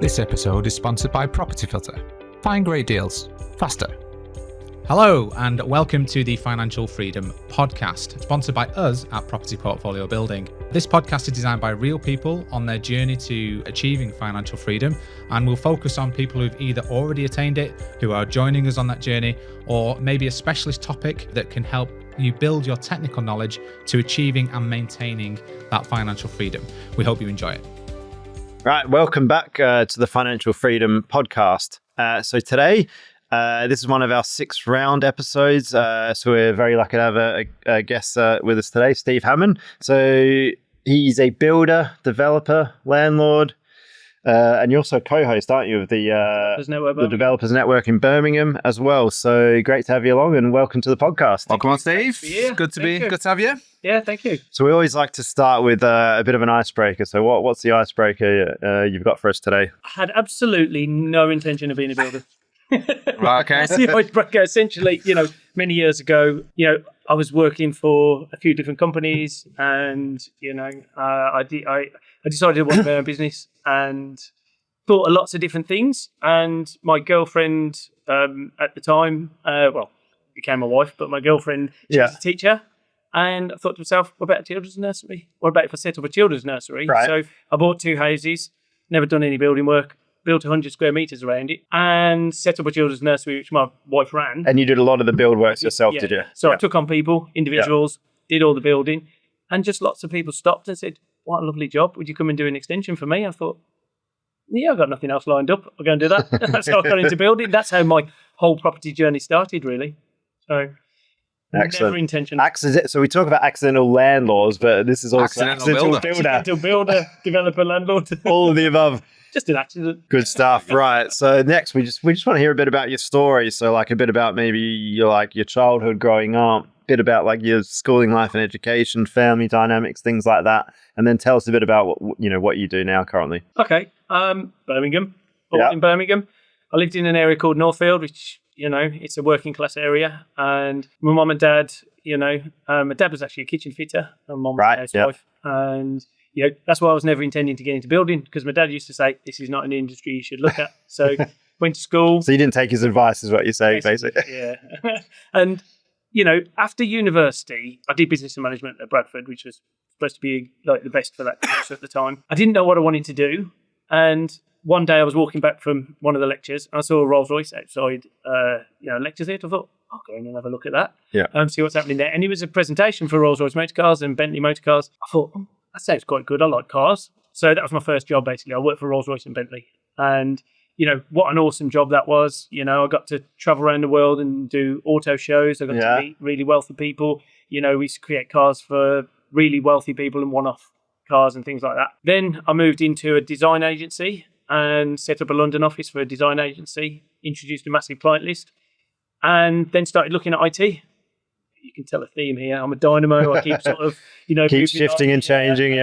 This episode is sponsored by Property Filter. Find great deals faster. Hello and welcome to the Financial Freedom Podcast, sponsored by us at Property Portfolio Building. This podcast is designed by real people on their journey to achieving financial freedom, and we'll focus on people who've either already attained it, who are joining us on that journey, or maybe a specialist topic that can help you build your technical knowledge to achieving and maintaining that financial freedom. We hope you enjoy it. Right, welcome back to the Financial Freedom Podcast. So today, this is one of our 6th round episodes. So we're very lucky to have a guest with us today, Steve Hammond. So he's a builder, developer, landlord, and you're also a co-host, aren't you, of the Developers Network in Birmingham as well. So great to have you along, and welcome to the podcast. Welcome on, Steve. Good to have you. Yeah, thank you. So we always like to start with a bit of an icebreaker. So what's the icebreaker you've got for us today? I had absolutely no intention of being a builder. Right, okay. The icebreaker, essentially, many years ago, I was working for a few different companies, and I decided to want my own business and thought of lots of different things. And my girlfriend at the time, became my wife, but my girlfriend, she was a teacher. And I thought to myself, what about a children's nursery? What about if I set up a children's nursery? Right. So I bought 2 houses, never done any building work, built 100 square metres around it, and set up a children's nursery, which my wife ran. And you did a lot of the build works yourself, did you? So I took on people, individuals, did all the building, and just lots of people stopped and said, what a lovely job. Would you come and do an extension for me? I thought, yeah, I've got nothing else lined up. I'll go and do that. So I got into building. That's how my whole property journey started, really. So excellent. Never intentional. So we talk about accidental landlords, but this is also accidental builder. Accidental builder, developer, landlord. All of the above. Just an accident. Good stuff. Right. So next, we just want to hear a bit about your story. So like a bit about maybe your childhood growing up, a bit about like your schooling life and education, family dynamics, things like that, and then tell us a bit about what you do now currently. Okay. Birmingham. Born in Birmingham. I lived in an area called Northfield, which it's a working class area. And my mum and dad, my dad was actually a kitchen fitter, and mum was a housewife. And that's why I was never intending to get into building, because my dad used to say, this is not an industry you should look at. So went to school. So you didn't take his advice, is what you're saying, basically. Yeah. And, after university, I did business and management at Bradford, which was supposed to be like the best for that course at the time. I didn't know what I wanted to do. And one day I was walking back from one of the lectures, and I saw a Rolls Royce outside, lecture theatre. I thought, I'll go in and have a look at that. Yeah. See what's happening there. And it was a presentation for Rolls Royce motor cars and Bentley motor cars. I thought, that sounds quite good. I like cars. So that was my first job, basically. I worked for Rolls Royce and Bentley. And, what an awesome job that was. I got to travel around the world and do auto shows. I got to meet really wealthy people. We used to create cars for really wealthy people and one-off cars and things like that. Then I moved into a design agency and set up a London office for a design agency, introduced a massive client list, and then started looking at IT. You can tell a theme here. I'm a dynamo. I keep sort of, keep shifting and changing,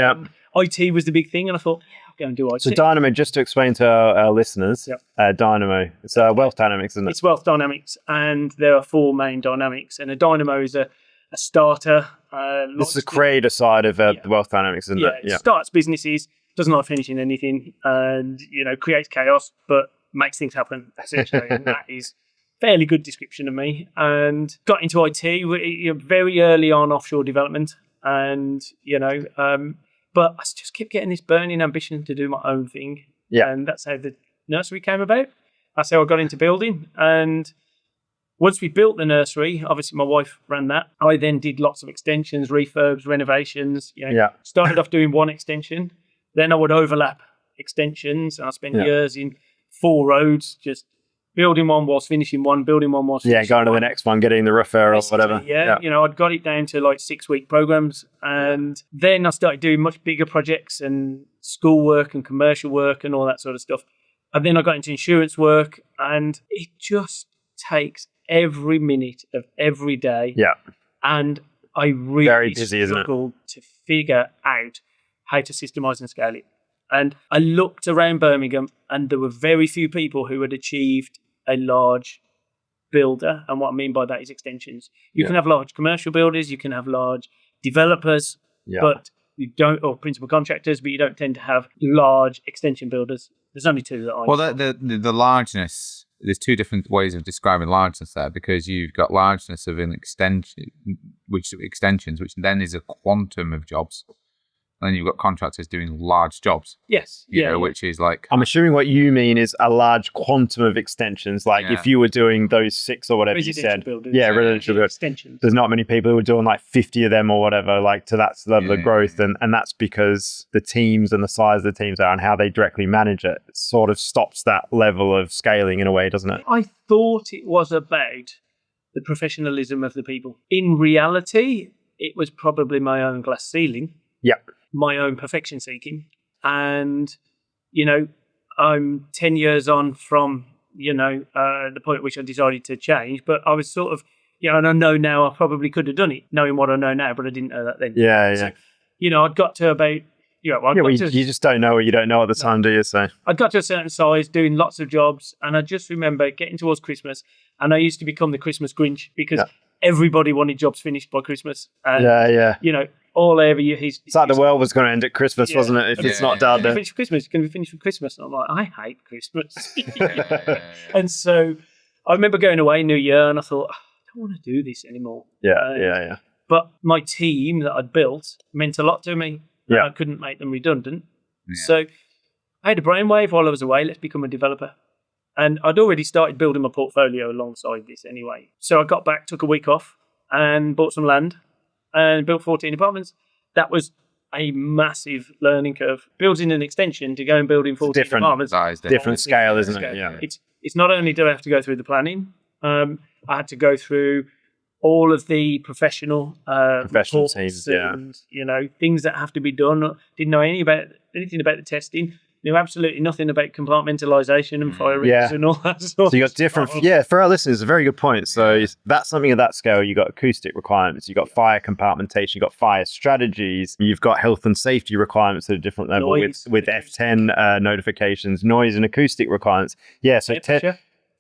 IT was the big thing, and I thought, I'll go and do IT. So Dynamo, just to explain to our listeners, Dynamo, it's wealth dynamics, isn't it? It's wealth dynamics, and there are 4 main dynamics, and a dynamo is a starter. This is the creator side of the wealth dynamics, isn't it? Yeah, starts businesses, doesn't like finishing anything, and creates chaos, but makes things happen, essentially. And that is fairly good description of me. And got into IT very early on, offshore development, and but I just kept getting this burning ambition to do my own thing. Yeah, and that's how the nursery came about. That's how I got into building. And once we built the nursery, obviously my wife ran that. I then did lots of extensions, refurbs, renovations. Started off doing one extension. Then I would overlap extensions, and I spent years in 4 roads, just building one whilst finishing one, building one whilst finishing going to the next one, getting the referral or whatever. Yeah, I'd got it down to like 6-week programs, and then I started doing much bigger projects and school work and commercial work and all that sort of stuff. And then I got into insurance work, and it just takes every minute of every day. Yeah. And I really very busy, struggled to figure out how to systemize and scale it. And I looked around Birmingham, and there were very few people who had achieved a large builder. And what I mean by that is extensions. You can have large commercial builders, you can have large developers, but you don't, or principal contractors, but you don't tend to have large extension builders. There's only two that I Well, know. the largeness, there's two different ways of describing largeness there, because you've got largeness of an extensions, which then is a quantum of jobs. And then you've got contractors doing large jobs, Yes. you Yeah. know, yeah. which is like, I'm assuming what you mean is a large quantum of extensions. Like Yeah. if you were doing those 6 or whatever you Residential said. builders. Yeah, residential builders. Extensions. There's not many people who are doing like 50 of them or whatever, like to that level of growth. And that's because the teams and the size of the teams are and how they directly manage it sort of stops that level of scaling in a way, doesn't it? I thought it was about the professionalism of the people. In reality, it was probably my own glass ceiling. Yep. My own perfection seeking. And, you know, I'm 10 years on from, the point at which I decided to change, but I was sort of, and I know now I probably could have done it, knowing what I know now, but I didn't know that then. Yeah, So, yeah. I'd got to about, You just don't know what you don't know at the time, do you? So I'd got to a certain size, doing lots of jobs, and I just remember getting towards Christmas, and I used to become the Christmas Grinch because everybody wanted jobs finished by Christmas. And, yeah. all over you. It's like the world was going to end at Christmas, wasn't it? If it's not done, finish for Christmas, can we finish for Christmas? And I'm like, I hate Christmas. And so I remember going away New Year, and I thought, I don't want to do this anymore. Yeah. But my team that I'd built meant a lot to me. Yeah. I couldn't make them redundant. Yeah. So I had a brainwave while I was away. Let's become a developer. And I'd already started building my portfolio alongside this anyway. So I got back, took a week off, and bought some land and built 14 apartments. That was a massive learning curve. Building an extension to go and building 14 apartments. size, different scale, isn't it? Scale. Yeah. It's not only do I have to go through the planning, I had to go through all of the professional reports teams, yeah. and things that have to be done. Didn't know anything about the testing. Knew absolutely nothing about compartmentalization and fire rigs and all that sort. So you got different, for our listeners, a very good point. So that's something at that scale. You got acoustic requirements, you got fire compartmentation, you got fire strategies, you've got health and safety requirements at a different level with F10 notifications, noise and acoustic requirements. Yeah, so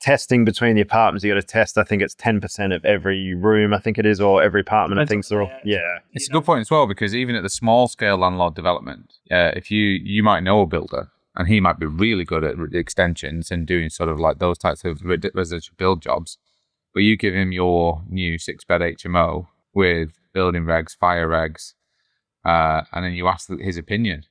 testing between the apartments, you got to test, I think it's 10% of every room, I think it is, or every apartment. I think they're all, It's a good point as well, because even at the small scale landlord development, if you might know a builder and he might be really good at extensions and doing sort of like those types of residential build jobs, but you give him your new 6-bed HMO with building regs, fire regs, and then you ask his opinion.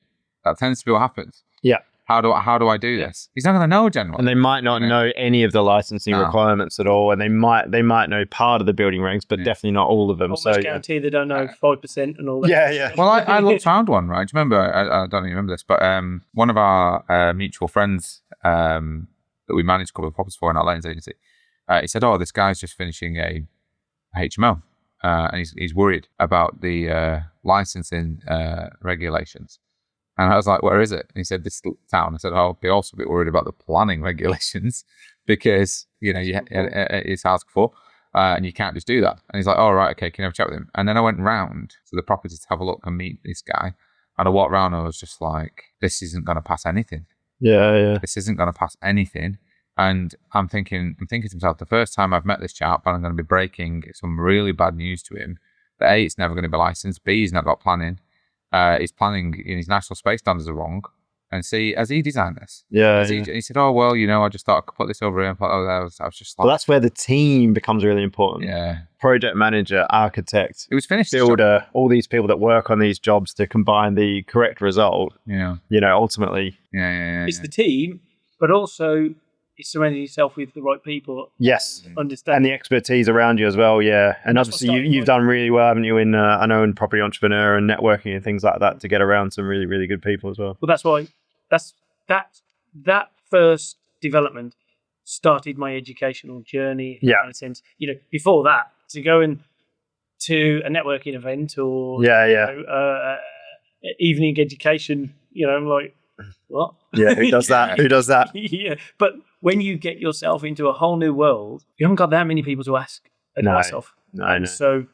That tends to be what happens. Yeah. How do I do this? He's not going to know generally. And they might not know any of the licensing requirements at all, and they might know part of the building regs, but definitely not all of them. Almost guarantee they don't know 5% and all that. Yeah. Well, I found one, right? Do you remember? I don't even remember this, but one of our mutual friends that we managed a couple of properties for in our lettings agency, he said, "Oh, this guy's just finishing a HMO, and he's worried about the licensing regulations." And I was like, "Where is it?" And he said, "This town." I said, "Oh, I'll be also a bit worried about the planning regulations because, it's asked for and you can't just do that." And he's like, "Oh, right, okay, can you have a chat with him?" And then I went round to the property to have a look and meet this guy. And I walked around and I was just like, this isn't going to pass anything. Yeah. This isn't going to pass anything. And I'm thinking to myself, the first time I've met this chap and I'm going to be breaking some really bad news to him, that A, it's never going to be licensed, B, he's not got planning. His planning in his national space standards are wrong. And C, has he designed this? Yeah. He said, "Oh, well, I just thought I could put this over here." And I was just like... Well, that's where the team becomes really important. Yeah. Project manager, architect, It was finished. builder, all these people that work on these jobs to combine the correct result. Yeah. Ultimately. Yeah. It's the team, but also it's surrounding yourself with the right people. Yes. Understand. And the expertise around you as well, yeah. And obviously you've done really well, haven't you, in in property entrepreneur and networking and things like that to get around some really, really good people as well. Well, that's why that first development started my educational journey. In a sense, before that, to go to a networking event or evening education, I'm like, what? Yeah, who does that? Who does that? Yeah, but when you get yourself into a whole new world, you haven't got that many people to ask advice of. No. So,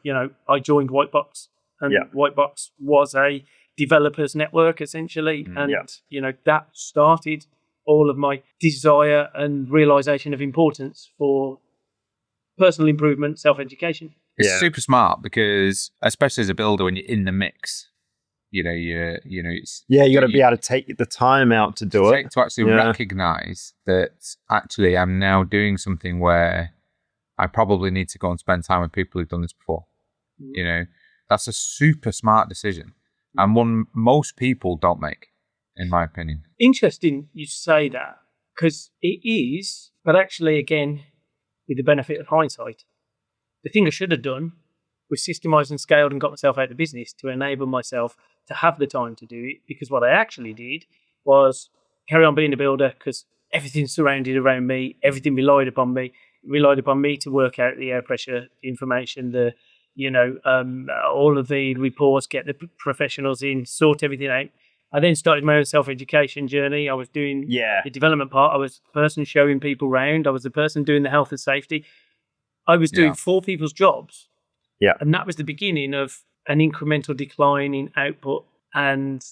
I joined Whitebox, and Whitebox was a developers network essentially, and that started all of my desire and realization of importance for personal improvement, self-education. It's super smart because, especially as a builder, when you're in the mix, it's you got to be able to take the time out to do it. To actually recognize that actually I'm now doing something where I probably need to go and spend time with people who've done this before. That's a super smart decision, and one most people don't make, in my opinion. Interesting you say that, because it is, but actually, again, with the benefit of hindsight, the thing I should have done was systemised and scaled and got myself out of business to enable myself to have the time to do it. Because what I actually did was carry on being a builder, because everything surrounded around me, everything relied upon me to work out the air pressure information, all of the reports, get the professionals in, sort everything out. I then started my own self-education journey. I was doing the development part. I was the person showing people around. I was the person doing the health and safety. I was doing 4 people's jobs. Yeah. And that was the beginning of an incremental decline in output and,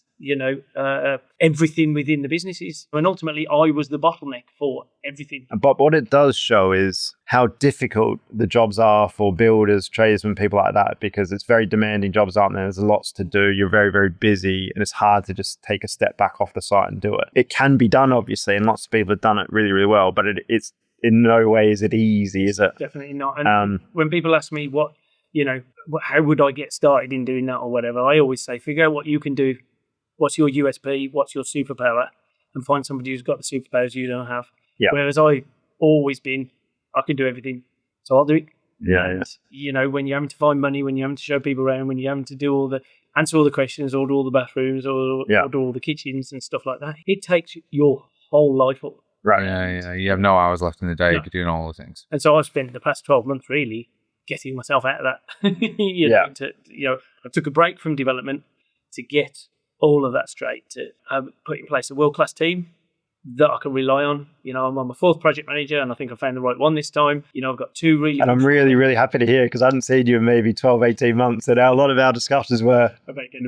everything within the businesses. And ultimately, I was the bottleneck for everything. But what it does show is how difficult the jobs are for builders, tradesmen, people like that, because it's very demanding jobs, aren't there? There's lots to do. You're very, very busy, and it's hard to just take a step back off the site and do it. It can be done, obviously, and lots of people have done it really, really well, but it's in no way is it easy, is it? Definitely not. And when people ask me how would I get started in doing that or whatever, I always say, figure out what you can do. What's your USP? What's your superpower? And find somebody who's got the superpowers you don't have. Yeah. Whereas I've always been, I can do everything, so I'll do it. Yeah. And, when you're having to find money, when you're having to show people around, when you're having to do answer all the questions, or do all the bathrooms, or do all the kitchens and stuff like that, it takes your whole life up. Right. Yeah. You have no hours left in the day for doing all the things. And so I've spent the past 12 months really getting myself out of that. I took a break from development to get all of that straight, to put in place a world-class team that I can rely on. I'm on my 4th project manager, and I think I found the right one this time. I've got 2 really... And I'm really, really happy to hear, because I hadn't seen you in maybe 12, 18 months, and a lot of our discussions were,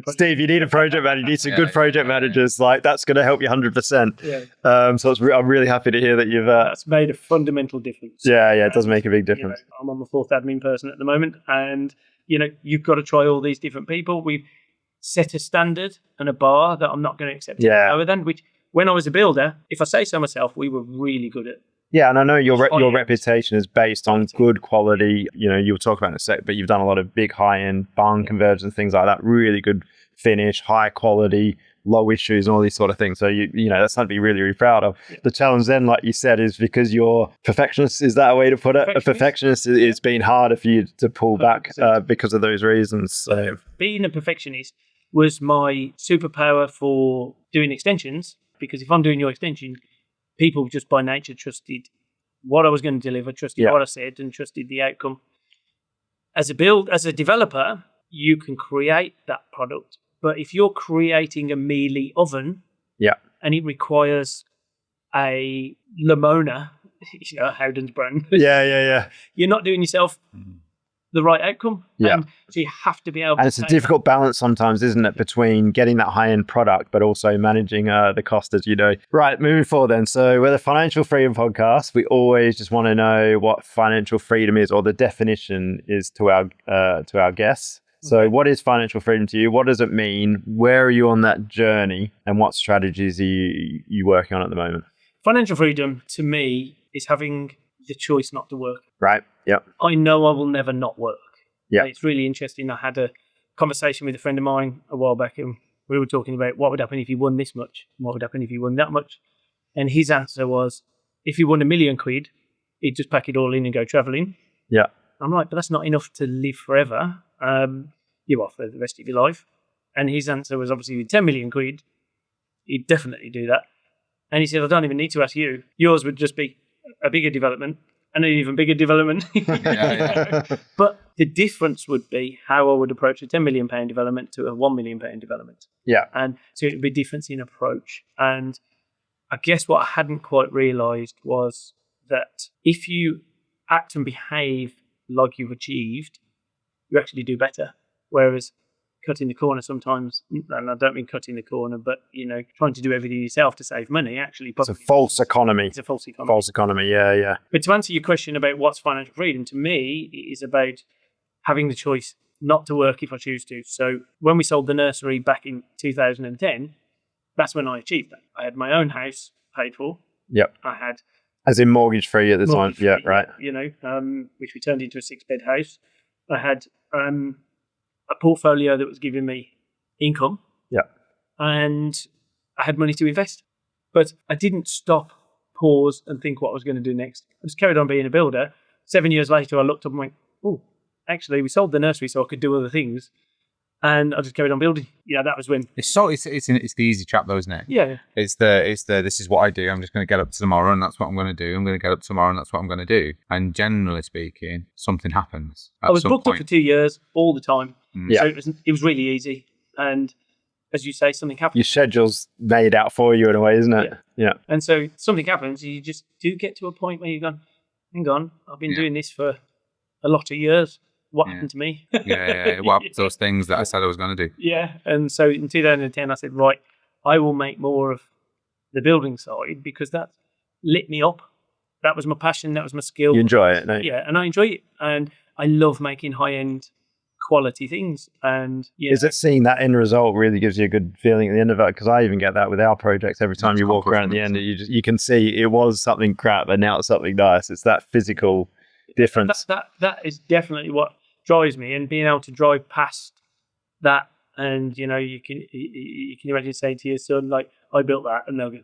Steve, you need a project manager, you need some good project managers, like that's going to help you 100%. Yeah. So I'm really happy to hear that you've... That's made a fundamental difference. Yeah, it does make a big difference. I'm on my 4th admin person at the moment, and, you've got to try all these different people. We've set a standard and a bar that I'm not going to accept lower than, which... When I was a builder, if I say so myself, we were really good at. Yeah, and I know your reputation is based on good quality. You'll talk about it in a sec, but you've done a lot of big high-end barn conversions, things like that. Really good finish, high quality, low issues, and all these sort of things. So that's something to be really, really proud of. Yeah. The challenge then, like you said, is because you're perfectionist. Is that a way to put it? A perfectionist it's been harder for you to pull 100%. Back because of those reasons. So being a perfectionist was my superpower for doing extensions. Because if I'm doing your extension, people just by nature trusted what I was going to deliver, trusted what I said, and trusted the outcome. As a developer, you can create that product. But if you're creating a mealy oven, and it requires a Lamona, Howden's brand, you're not doing yourself the right outcome. Yeah. And so you have to be able to... And it's a difficult balance sometimes, isn't it, between getting that high-end product, but also managing the cost, as you know. Right, moving forward then. So we're the Financial Freedom Podcast. We always just want to know what financial freedom is, or the definition is to our guests. So what is financial freedom to you? What does it mean? Where are you on that journey? And what strategies are you working on at the moment? Financial freedom, to me, is having the choice not to work. Right. Yep. I know I will never not work. Yeah. It's really interesting. I had a conversation with a friend of mine a while back, and we were talking about what would happen if you won this much, and what would happen if you won that much. And his answer was, if you won £1 million, he'd just pack it all in and go travelling. Yeah. I'm like, but that's not enough to live forever. You are for the rest of your life. And his answer was, obviously, with £10 million, he'd definitely do that. And he said, I don't even need to ask you. Yours would just be a bigger development, and an even bigger development. But the difference would be how I would approach a £10 million development to a £1 million development. Yeah. And so it would be a difference in approach. And I guess what I hadn't quite realised was that if you act and behave like you've achieved, you actually do better. Whereas cutting the corner sometimes, and I don't mean cutting the corner, but trying to do everything yourself to save money, actually it's a false economy. It's a false economy. False economy, yeah. But to answer your question about what's financial freedom, to me, it is about having the choice not to work if I choose to. So when we sold the nursery back in 2010, that's when I achieved that. I had my own house paid for. Yep. I had As in mortgage free at the time. mortgage Yeah, free, right. which we turned into a 6-bed house. I had a portfolio that was giving me income. Yeah. And I had money to invest. But I didn't stop, pause, and think what I was going to do next. I just carried on being a builder. 7 years later, I looked up and went, oh, actually, we sold the nursery so I could do other things. And I just carried on building. Yeah, that was when. It's the easy trap though, isn't it? Yeah. It's the this is what I do. I'm just going to get up tomorrow and that's what I'm going to do. I'm going to get up tomorrow and that's what I'm going to do. And generally speaking, something happens. I was booked up for 2 years all the time. Yeah. So it was really easy. And as you say, something happens. Your schedule's made out for you in a way, isn't it? Yeah. And so something happens. You just do get to a point where you've gone, hang on, I've been doing this for a lot of years. What happened to me? Yeah. What happened to those things that I said I was going to do? Yeah. And so in 2010, I said, right, I will make more of the building side because that lit me up. That was my passion. That was my skill. You enjoy it, don't you? Yeah. And I enjoy it. And I love making high-end quality things. And Is it seeing that end result really gives you a good feeling at the end of it? Because I even get that with our projects. Every time you walk around at the end, you can see it was something crap, but now it's something nice. It's that physical difference. That is definitely what drives me, and being able to drive past that, and you can imagine saying to your son, like, I built that, and they'll go,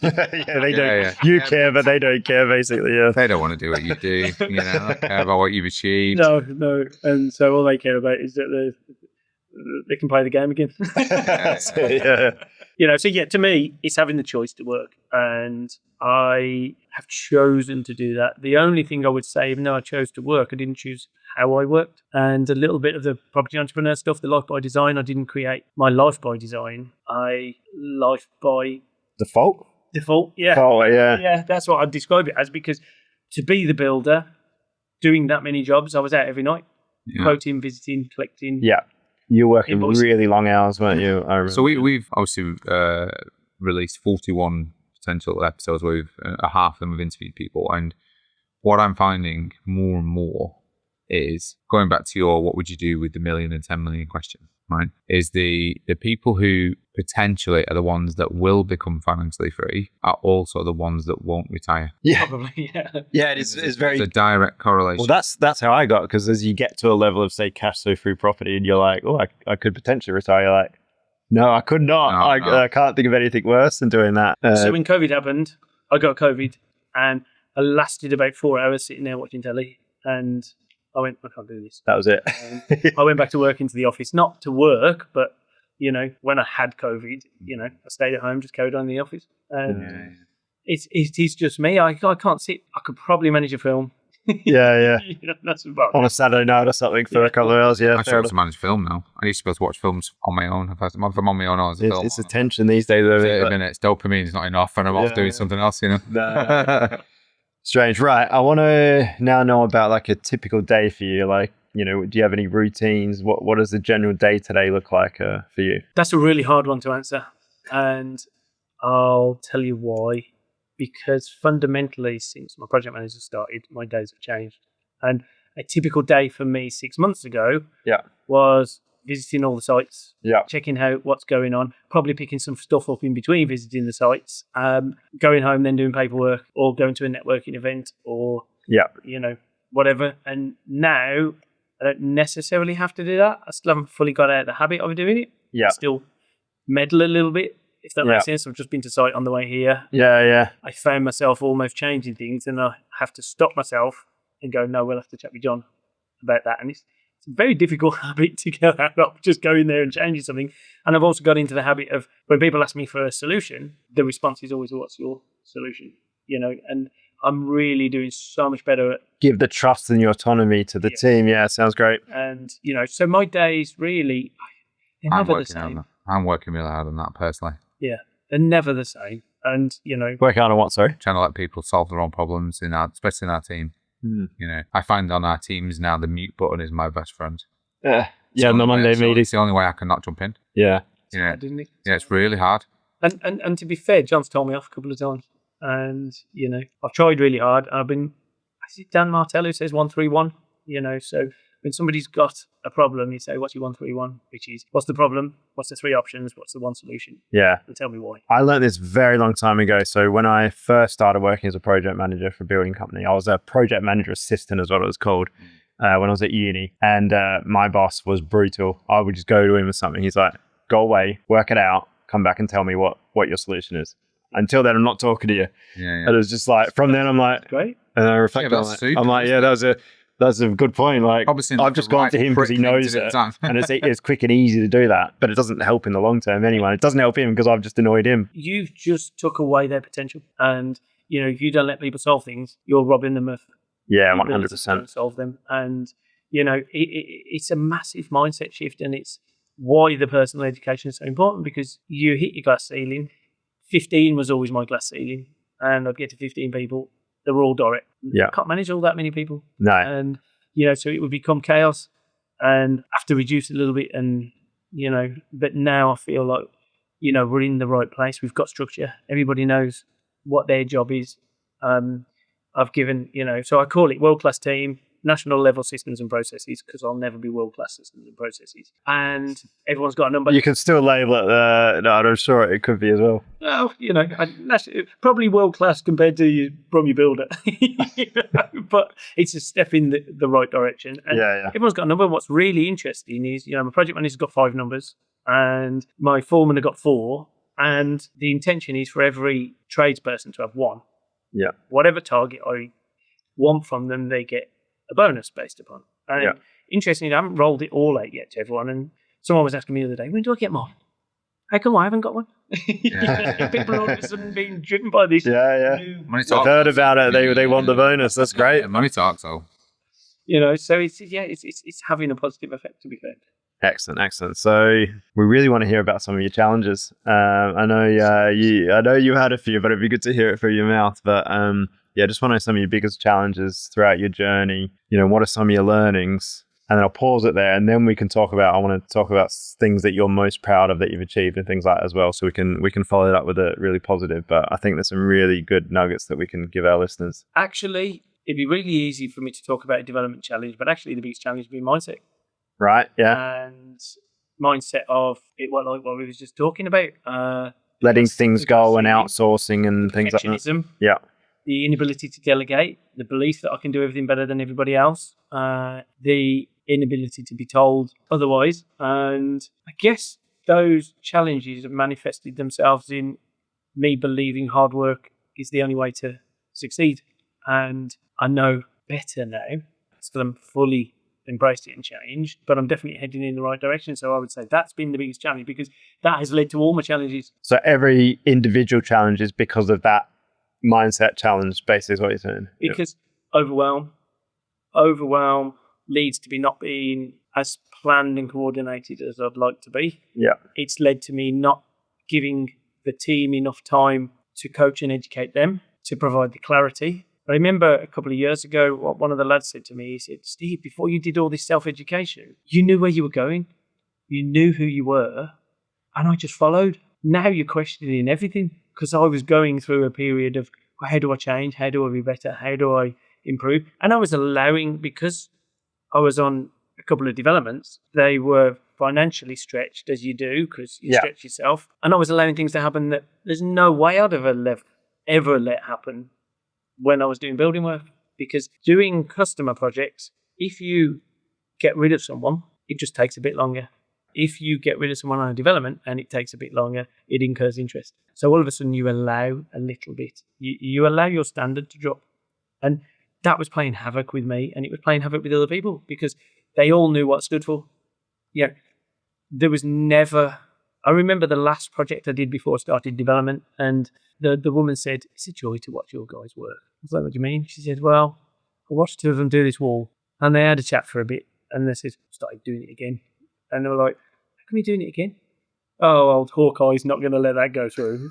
Yeah, they don't. Yeah. You care, but they don't care, basically. Yeah, they don't want to do what you do. They don't care about what you've achieved. No, and so all they care about is that they can play the game again. So to me, it's having the choice to work, and I have chosen to do that. The only thing I would say, even though I chose to work, I didn't choose how I worked, and a little bit of the property entrepreneur stuff, the life by design. I didn't create my life by design. I life by default. Yeah. Oh, yeah. Yeah, that's what I'd describe it as, because to be the builder, doing that many jobs, I was out every night, quoting, visiting, collecting. Yeah. You're working invoicing. Really long hours, weren't you? I remember. So we've obviously released 41 potential episodes where half of them have interviewed people. And what I'm finding more and more is, going back to your what would you do with the 1 million and 10 million question, right? Is the people who potentially are the ones that will become financially free are also the ones that won't retire. Yeah. Probably, yeah. Yeah, it's very... The direct correlation. Well, that's how I got, because as you get to a level of, say, cash flow through property, and you're like, oh, I could potentially retire. You're like, no, I could not. No. I can't think of anything worse than doing that. So when COVID happened, I got COVID, and I lasted about 4 hours sitting there watching telly, and I went, I can't do this. That was it. I went back to work into the office, not to work, but, when I had COVID, I stayed at home, just carried on in the office. And it is just me. I can't sit. I could probably manage a film. Yeah. That's about on a Saturday night or something for a couple of hours. Yeah, I struggle to manage film now. I used to be able to watch films on my own. If I'm on my own, I was a film. It's attention these days. 30 minutes, dopamine is not enough, and I'm off doing something else, Nah. Strange. Right. I want to now know about like a typical day for you. Like, do you have any routines? What does the general day-to-day look like for you? That's a really hard one to answer. And I'll tell you why. Because fundamentally, since my project manager started, my days have changed. And a typical day for me 6 months ago was visiting all the sites, checking out what's going on, probably picking some stuff up in between visiting the sites, going home, then doing paperwork, or going to a networking event, or whatever. And now I don't necessarily have to do that. I still haven't fully got out of the habit of doing it. I still meddle a little bit, if that makes sense. I've just been to site on the way here. Yeah. I found myself almost changing things, and I have to stop myself and go, no, we'll have to chat with John about that. And it's a very difficult habit to get out of, just going there and changing something. And I've also got into the habit of, when people ask me for a solution, the response is always, what's your solution? And I'm really doing so much better at... Give the trust and your autonomy to the team. Yeah, sounds great. And, so my days really, they're never the same. I'm working really hard on that personally. Yeah, they're never the same. And, Working on what, sorry? Trying to let people solve their own problems, especially in our team. I find on our teams now, the mute button is my best friend. Yeah, on the Monday meeting. It's the only way I can not jump in. Yeah. Didn't it? Yeah, it's really hard. And to be fair, John's told me off a couple of times. And, I've tried really hard. Is it Dan Martell who says 131? So When somebody's got a problem, you say, what's your 131? Which is, what's the problem? What's the 3 options? What's the 1 solution? Yeah. And tell me why. I learned this very long time ago. So when I first started working as a project manager for a building company, I was a project manager assistant is what it was called when I was at uni. And my boss was brutal. I would just go to him with something. He's like, go away, work it out, come back and tell me what your solution is. Until then, I'm not talking to you. Yeah. And it was just like, from then I'm like, Great. and I reflect on that's it. super, I'm like, yeah, that's a good point. Like, Obviously I've just gone to him because he knows it, and it's quick and easy to do that. But it doesn't help in the long term anyway. It doesn't help him because I've just annoyed him. You've just took away their potential. And, if you don't let people solve things, you're robbing them of Yeah, the ability to 100%. solve them. And, it's a massive mindset shift, and it's why the personal education is so important, because you hit your glass ceiling. 15 was always my glass ceiling, and I'd get to 15 people. They were all direct. Yeah. Can't manage all that many people. No. And, so it would become chaos, and I have to reduce a little bit. And, but now I feel like, we're in the right place. We've got structure. Everybody knows what their job is. I've given, so I call it world-class team, national level systems and processes, because I'll never be world-class systems and processes. And everyone's got a number. You can still label it. No, I'm sure it could be as well. Well, probably world-class compared to from your builder. But it's a step in the right direction. And Yeah. everyone's got a number. And what's really interesting is, my project manager's got 5 numbers, and my foreman have got 4. And the intention is for every tradesperson to have 1. Yeah. Whatever target I want from them, they get a bonus based upon. And interestingly, I haven't rolled it all out yet to everyone. And someone was asking me the other day, when do I get mine? How come I haven't got one? People are all of a sudden being driven by this. Yeah. Money I've talks. heard about it. They want the bonus. That's great. Yeah, money talks, though. So it's having a positive effect, to be fair. Excellent. So we really want to hear about some of your challenges. I know you had a few, but it'd be good to hear it through your mouth. But just want to know some of your biggest challenges throughout your journey. What are some of your learnings? And then I'll pause it there, and then I want to talk about things that you're most proud of that you've achieved and things like that as well. So we can follow it up with a really positive. But I think there's some really good nuggets that we can give our listeners. Actually, it'd be really easy for me to talk about a development challenge, but actually the biggest challenge would be mindset. Right, yeah. And mindset of it, what we was just talking about. Letting things go and outsourcing and things like that. Perfectionism. Yeah. The inability to delegate, the belief that I can do everything better than everybody else, the inability to be told otherwise. And I guess those challenges have manifested themselves in me believing hard work is the only way to succeed. And I know better now, so I'm fully embraced it and changed, but I'm definitely heading in the right direction. So I would say that's been the biggest challenge, because that has led to all my challenges. So every individual challenge is because of that mindset challenge, basically is what you're saying. Because overwhelm leads to me not being as planned and coordinated as I'd like to be. Yeah. It's led to me not giving the team enough time to coach and educate them, to provide the clarity. I remember a couple of years ago, what one of the lads said to me, he said, Steve, before you did all this self-education, you knew where you were going. You knew who you were. And I just followed. Now you're questioning everything, because I was going through a period of, well, how do I change? How do I be better? How do I improve? And I was allowing, because I was on a couple of developments, they were financially stretched, as you do, because you stretch yourself. And I was allowing things to happen that there's no way I'd have ever let happen when I was doing building work. Because doing customer projects, if you get rid of someone, it just takes a bit longer. If you get rid of someone on a development and it takes a bit longer, it incurs interest. So all of a sudden you allow a little bit. You allow your standard to drop. And that was playing havoc with me, and it was playing havoc with other people, because they all knew what it stood for. There was never... I remember the last project I did before I started development, and the woman said, it's a joy to watch your guys work. I was like, what do you mean? She said, well, I watched 2 of them do this wall, and they had a chat for a bit, and they said, started doing it again. And they were like, how come you're doing it again? Oh, old Hawkeye's not going to let that go through.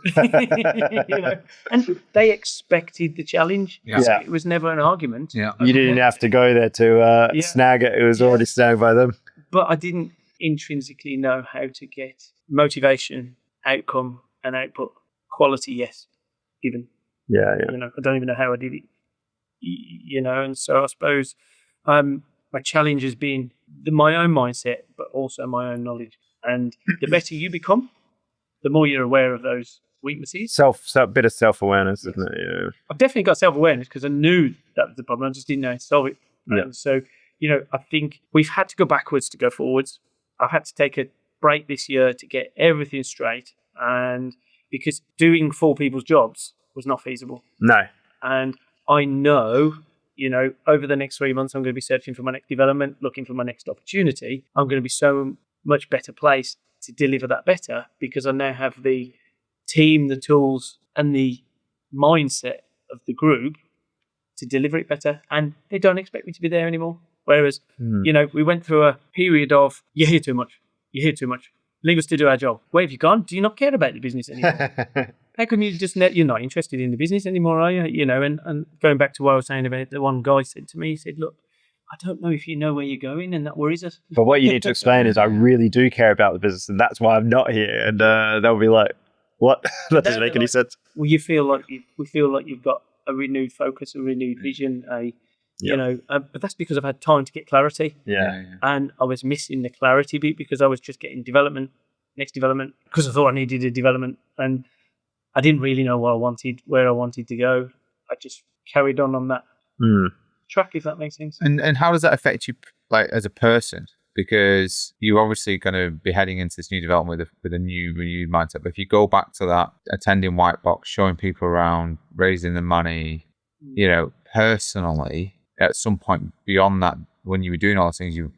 And they expected the challenge. Yeah. So it was never an argument. Yeah. You didn't have to go there to snag it. It was already snagged by them. But I didn't intrinsically know how to get motivation, outcome, and output. Quality, yes, given. Yeah. I don't even know how I did it. And so I suppose my challenge has been my own mindset, but also my own knowledge. And the better you become, the more you're aware of those weaknesses. Bit of self-awareness, isn't it? Yeah. I've definitely got self-awareness because I knew that was the problem. I just didn't know how to solve it. Yeah. And so, I think we've had to go backwards to go forwards. I've had to take a break this year to get everything straight. And because doing 4 people's jobs was not feasible. No. And I know, over the next 3 months, I'm going to be searching for my next development, looking for my next opportunity. I'm going to be so much better placed to deliver that better because I now have the team, the tools, and the mindset of the group to deliver it better. And they don't expect me to be there anymore. Whereas, we went through a period of, you hear too much. Leave us to do our job. Where have you gone? Do you not care about the business anymore? How come you're not interested in the business anymore, are you? And going back to what I was saying about the one guy said to me, he said, look, I don't know if you know where you're going, and that worries us. But what you need to explain is I really do care about the business, and that's why I'm not here. And they'll be like, what? That doesn't make any sense. Well, we feel like you've got a renewed focus, a renewed vision, but that's because I've had time to get clarity. Yeah. And I was missing the clarity bit because I was just getting next development, because I thought I needed a development, and I didn't really know where I wanted to go. I just carried on that track, if that makes sense. And how does that affect you, like, as a person? Because you're obviously going to be heading into this new development with a new renewed mindset. But if you go back to that, attending White Box, showing people around, raising the money, personally, at some point beyond that, when you were doing all those things, you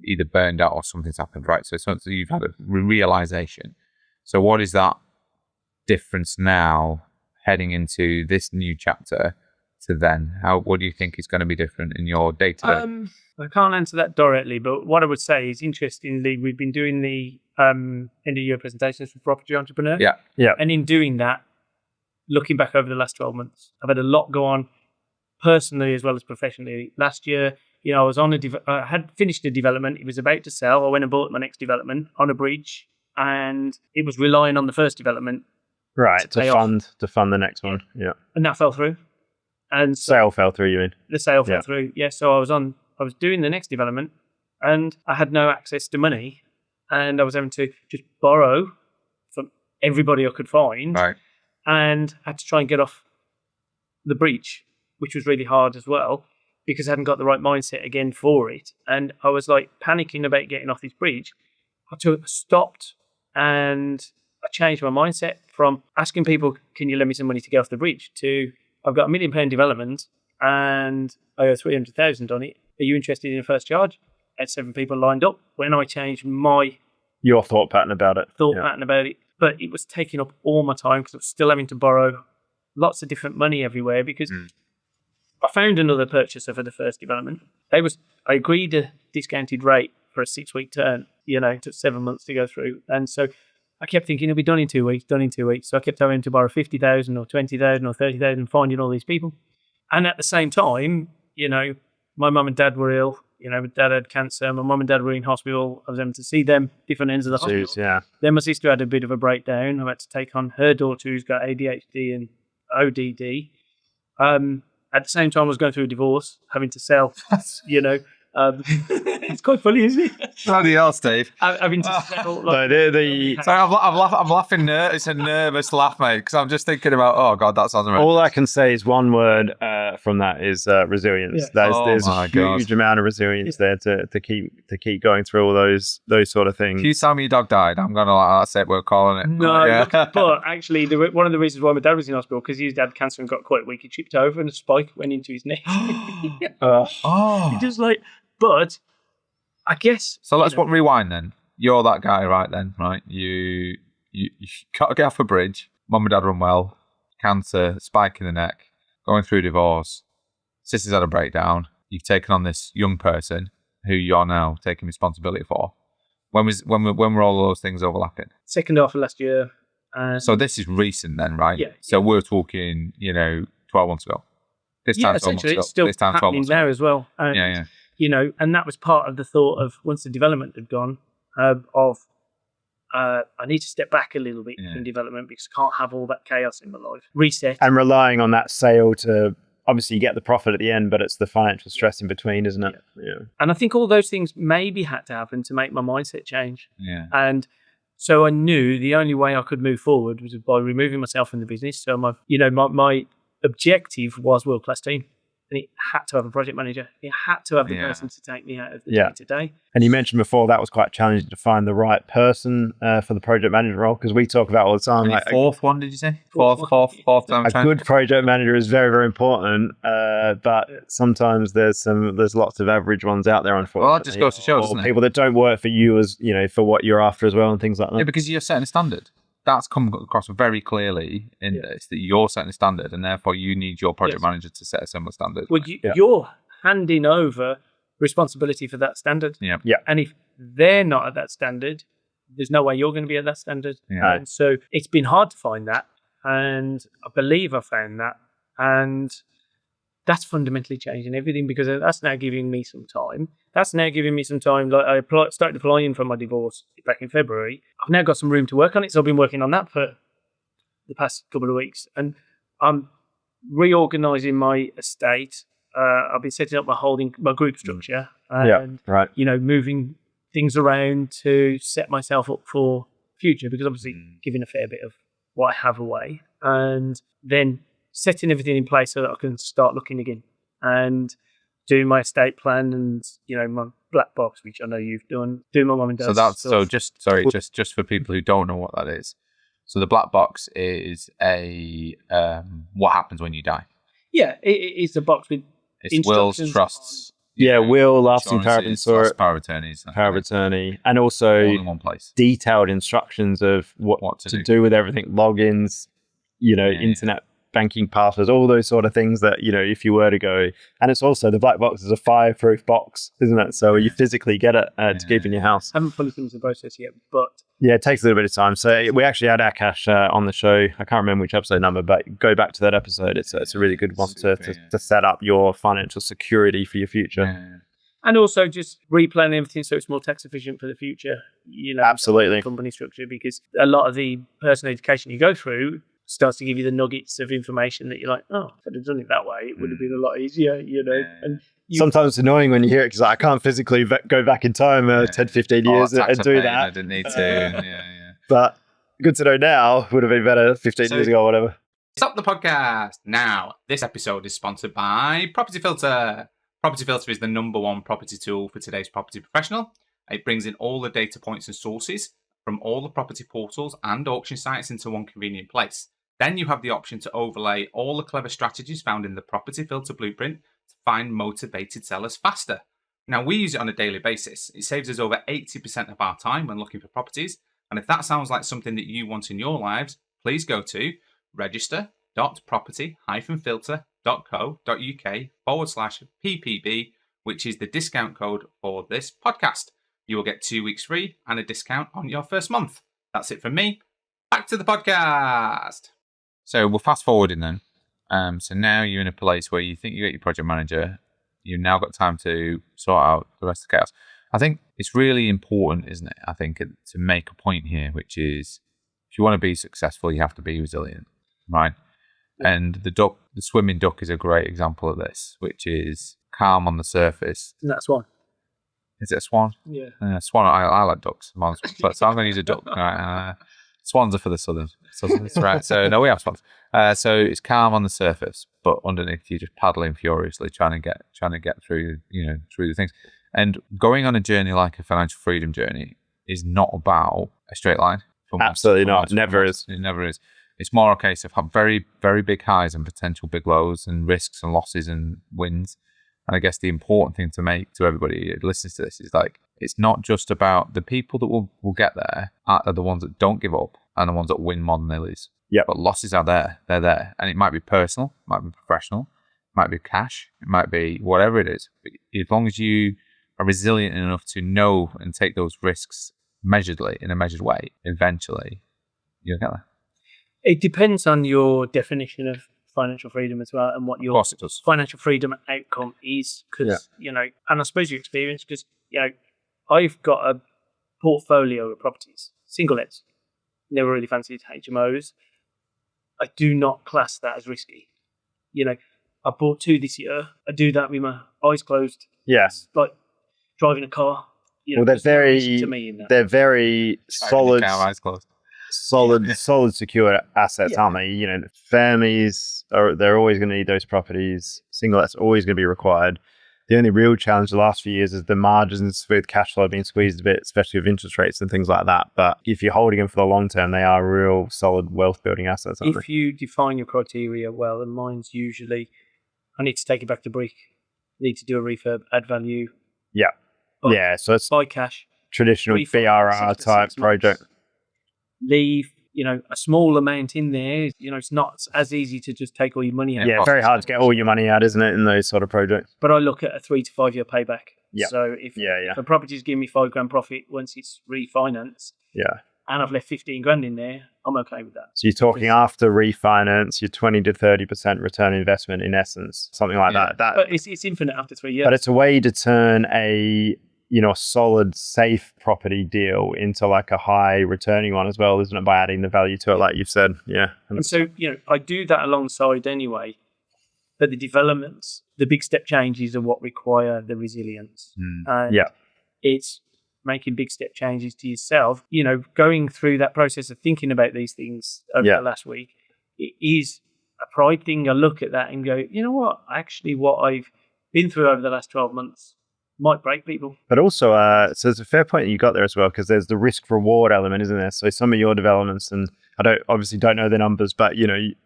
either burned out or something's happened, right? So you've had a realization. So what is that difference now heading into this new chapter to then? What do you think is going to be different in your day-to-day? I can't answer that directly, but what I would say is, interestingly, we've been doing the end-of-year presentations for property entrepreneurs. Yeah. And in doing that, looking back over the last 12 months, I've had a lot go on personally as well as professionally. Last year, I was I had finished a development. It was about to sell. I went and bought my next development on a bridge, and it was relying on the first development. Right, to fund the next one. Yeah. And that fell through. And so sale fell through, you mean? The sale fell through. Yeah. So I was doing the next development, and I had no access to money, and I was having to just borrow from everybody I could find. Right. And I had to try and get off the breach, which was really hard as well, because I hadn't got the right mindset again for it. And I was like panicking about getting off this breach. I stopped, and I changed my mindset from asking people, can you lend me some money to get off the breach, to I've got £1 million development and I owe 300,000 on it. Are you interested in a first charge? I had 7 people lined up. When I changed your thought pattern about it. But it was taking up all my time because I was still having to borrow lots of different money everywhere, because I found another purchaser for the first development. I agreed a discounted rate for a 6-week term. It took 7 months to go through. And so I kept thinking it'll be done in 2 weeks. So I kept having to borrow 50,000 or 20,000 or 30,000, finding all these people. And at the same time, my mum and dad were ill. My dad had cancer. My mum and dad were in hospital. I was able to see them, different ends of the hospital. Yeah. Then my sister had a bit of a breakdown. I had to take on her daughter, who's got ADHD and ODD. At the same time, I was going through a divorce, having to sell, it's quite funny, isn't it? Bloody hell, Steve. Having to sell. Sorry, I'm laughing. It's a nervous laugh, mate, because I'm just thinking about, oh God, that sounds right. All I can say is one word from that is resilience. Yeah. There's a huge amount of resilience there to keep going through all those sort of things. If you tell me your dog died, I'm going to that's it, we're calling it. No, but actually, one of the reasons why my dad was in hospital, because his dad had cancer and got quite weak, he tripped over and a spike went into his neck. He just but I guess. So let's rewind then. You're that guy, right? Then, right? You got to get off a bridge. Mum and dad are unwell, cancer, spike in the neck, going through divorce. Sister's had a breakdown. You've taken on this young person who you're now taking responsibility for. When were all those things overlapping? Second half of last year. So this is recent then, right? Yeah. So we're talking, 12 months ago. This time 12 months ago. It's still this time 12 happening months now ago. as well. And, and that was part of the thought of, once the development had gone, I need to step back a little bit from development, because I can't have all that chaos in my life. Reset. And relying on that sale to obviously you get the profit at the end, but it's the financial stress in between, isn't it? Yeah. And I think all those things maybe had to happen to make my mindset change. Yeah. And so I knew the only way I could move forward was by removing myself from the business. So my objective was world-class team. And it had to have a project manager. It had to have the person to take me out of the day-to-day. And you mentioned before that was quite challenging to find the right person for the project manager role, because we talk about all the time. Like fourth one, did you say? Fourth time. A good project manager is very, very important, but sometimes there's lots of average ones out there, unfortunately. Well, that just goes to show, doesn't it? People that don't work for you as for what you're after as well, and things like that. Yeah, because you're setting a standard. That's come across very clearly in this, that you're setting a standard, and therefore you need your project manager to set a similar standard. Well, you're handing over responsibility for that standard. Yeah. And if they're not at that standard, there's no way you're going to be at that standard. Yeah. And so it's been hard to find that, and I believe I found that, and that's fundamentally changing everything, because that's now giving me some time. Like I started applying for my divorce back in February. I've now got some room to work on it, so I've been working on that for the past couple of weeks, and I'm reorganising my estate. I've been setting up my group structure, and moving things around to set myself up for future, because obviously giving a fair bit of what I have away, and then setting everything in place so that I can start looking again and doing my estate plan and my black box, which I know you've done, doing my mum and dad's stuff. Just for people who don't know what that is. So the black box is a what happens when you die. Yeah, it's a box with it's wills, trusts. Will, lasting power of attorneys, power of attorney, and also all in one place. Detailed instructions of what to do with everything, logins, internet banking passwords, all those sort of things that, if you were to go. And it's also, the black box is a fireproof box, isn't it? So you physically get it to keep in your house. I haven't fully finished the process yet, but... Yeah, it takes a little bit of time. So we actually had Akash on the show. I can't remember which episode number, but go back to that episode. It's a really good one to set up your financial security for your future. Yeah. And also just replanning everything so it's more tax efficient for the future. Absolutely. Company structure, because a lot of the personal education you go through starts to give you the nuggets of information that you're like, oh, if I'd have done it that way, it would have been a lot easier, And sometimes it's annoying when you hear it, because I can't physically go back in time 10, 15 years and do that. I didn't need to. But good to know now. Would have been better 15 years ago or whatever. Stop the podcast now. This episode is sponsored by Property Filter. Property Filter is the #1 property tool for today's property professional. It brings in all the data points and sources from all the property portals and auction sites into one convenient place. Then you have the option to overlay all the clever strategies found in the Property Filter blueprint to find motivated sellers faster. Now, we use it on a daily basis. It saves us over 80% of our time when looking for properties. And if that sounds like something that you want in your lives, please go to register.property-filter.co.uk/PPB, which is the discount code for this podcast. You will get 2 weeks free and a discount on your first month. That's it from me. Back to the podcast. So we'll fast forwarding then. So now you're in a place where you think you get your project manager. You've now got time to sort out the rest of the chaos. I think it's really important, isn't it? I think to make a point here, which is if you want to be successful, you have to be resilient, right? Yeah. And the swimming duck is a great example of this, which is calm on the surface. And that's one. Is it a swan? Yeah. Swan. I like ducks. So I'm going to use a duck. Right? Swans are for the southern. That's right. So no, we have swans. So it's calm on the surface, but underneath you're just paddling furiously, trying to get through, through the things. And going on a journey like a financial freedom journey is not about a straight line. Absolutely not. Never is. It never is. It's more a case of very, very big highs and potential big lows and risks and losses and wins. And I guess the important thing to make to everybody who listens to this is it's not just about the people that will get there are the ones that don't give up and the ones that win more than they lose. Yeah. But losses are there. They're there. And it might be personal, it might be professional, it might be cash, it might be whatever it is. But as long as you are resilient enough to know and take those risks measuredly, in a measured way, eventually you'll get there. It depends on your definition of financial freedom as well, and what your financial freedom outcome is, because and I suppose your experience, because I've got a portfolio of properties, single lets, never really fancied HMOs. I do not class that as risky. I bought 2 this year. I do that with my eyes closed. Yes. Like driving a car. You know, Well, they're there's no risk very, to me in that. they're very solid, Eyes closed. solid, secure assets, Yeah. aren't they? You know, families they're always going to need those properties. Single that's always going to be required. The only real challenge the last few years is the margins with cash flow being squeezed a bit, especially with interest rates and things like that. But if you're holding them for the long term, they are real solid wealth building assets, aren't If you define your criteria well, and mine's usually, I need to take it back to brick, need to do a refurb, add value, they? Yeah. Buy- Yeah. So it's buy cash, traditional refurb, BRR 6 to type 6 months, project. leave, a small amount in there. It's not as easy to just take all your money out. Yeah, very hard to get all your money out, isn't it, in those sort of projects? But I look at a 3 to 5 year payback. Yeah. So if Yeah. a property's giving me £5,000 profit once it's refinanced, Yeah. and I've left 15 grand in there, I'm okay with that. So you're talking after refinance, you're 20 to 30% return on investment in essence, something like Yeah. that. But it's infinite after 3 years. But it's a way to turn a solid, safe property deal into like a high returning one as well, isn't it? By adding the value to it, like you've said. Yeah. And so, I do that alongside anyway. But the developments, the big step changes are what require the resilience. And Yeah. it's making big step changes to yourself. Going through that process of thinking about these things over Yeah. the last week, it is a pride thing. I look at that and go, you know what? Actually, what I've been through over the last 12 months might break people. But also, so there's a fair point you got there as well, because there's the risk reward element, isn't there? So some of your developments, and I obviously don't know the numbers, but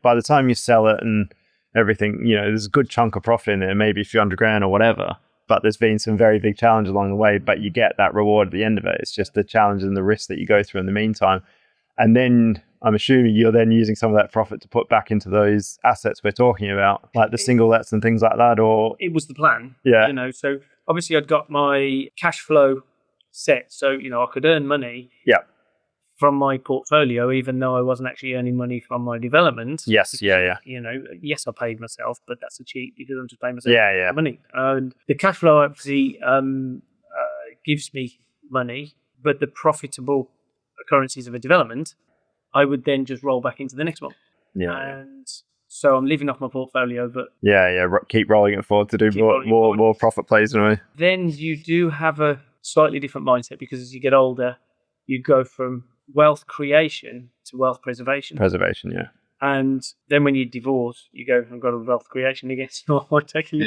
by the time you sell it and everything, there's a good chunk of profit in there, maybe a few $100,000 or whatever. But there's been some very big challenges along the way, but you get that reward at the end of it. It's just the challenge and the risk that you go through in the meantime. And then I'm assuming you're then using some of that profit to put back into those assets we're talking about, like the single lets and things like that, or... It was the plan. Yeah. So obviously I'd got my cash flow set. So, I could earn money Yeah. from my portfolio, even though I wasn't actually earning money from my development. Yes, yeah. Yes, I paid myself, but that's a cheat because I'm just paying myself Yeah. money. And the cash flow obviously gives me money, but the profitable occurrences of a development, I would then just roll back into the next one. Yeah. And so I'm living off my portfolio, but Yeah. Keep rolling it forward to do more profit plays in a way. then you do have a slightly different mindset because as you get older, you go from wealth creation to wealth preservation. Preservation, yeah. And then when you divorce, you go, I've got a wealth creation again. So I take it.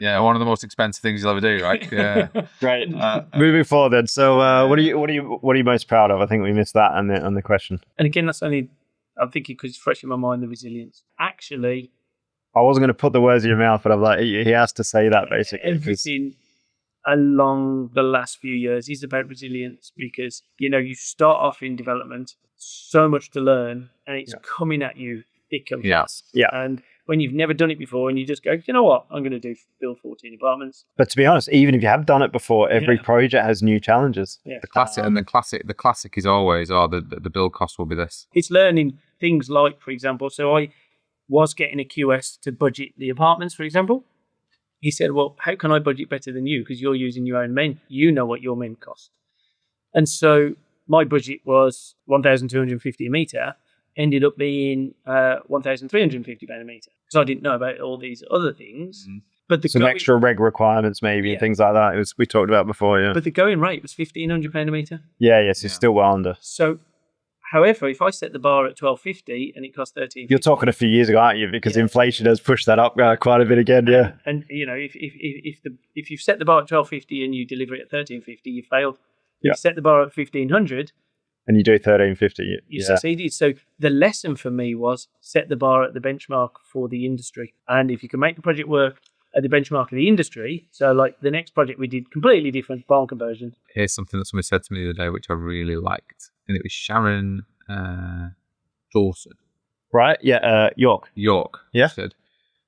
Yeah, one of the most expensive things you'll ever do, right? Yeah. Great. Moving forward then. So what are you most proud of? I think we missed that on the question. And again, that's only, I'm thinking because it's fresh in my mind, the resilience. Actually, I wasn't going to put the words in your mouth, but I'm like, he has to say that basically. everything along the last few years is about resilience because, you start off in development, so much to learn, and it's coming at you thick and fast. Yeah. And when you've never done it before and you just go, you know what, I'm going to build 14 apartments. But to be honest, even if you have done it before, every project has new challenges. Yeah. The classic is always, the build cost will be this. It's learning things like, for example, so I was getting a QS to budget the apartments, for example. He said, well, how can I budget better than you? Because you're using your own men. You know what your men cost. And so my budget was £1,250 a metre, ended up being £1,350 a metre. Because I didn't know about all these other things. Mm. But some extra reg requirements maybe and things like that. We talked about before, yeah. But the going rate was £1,500 a metre. Yeah, yes, it's still well under. So, however, if I set the bar at $1,250 and it costs $1,350, you're talking a few years ago, aren't you? Because inflation has pushed that up quite a bit again. Yeah. And if you've set the bar at $1,250 and you deliver it at $1,350, you failed. If you set the bar at $1,500 and you do $1,350, you succeeded. So the lesson for me was set the bar at the benchmark for the industry. And if you can make the project work at the benchmark of the industry, so like the next project we did completely different, barn conversion. Here's something that somebody said to me the other day, which I really liked. And it was Sharon Dawson. Right? Yeah, York. Yeah. Said,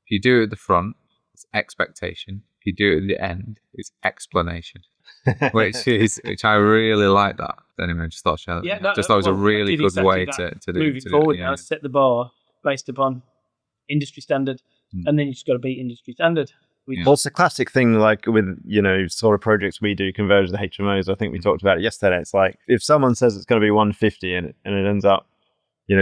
if you do it at the front, it's expectation. If you do it at the end, it's explanation. which I really like that. Anyway, I just thought I'd share that. Yeah, thought it was a really good way to do it. Moving forward now, set the bar based upon industry standard, and then you just got to beat industry standard. Well, it's a classic thing, like with, sort of projects we do, conversions to HMOs. I think we talked about it yesterday. It's like, if someone says it's going to be 150 and it ends up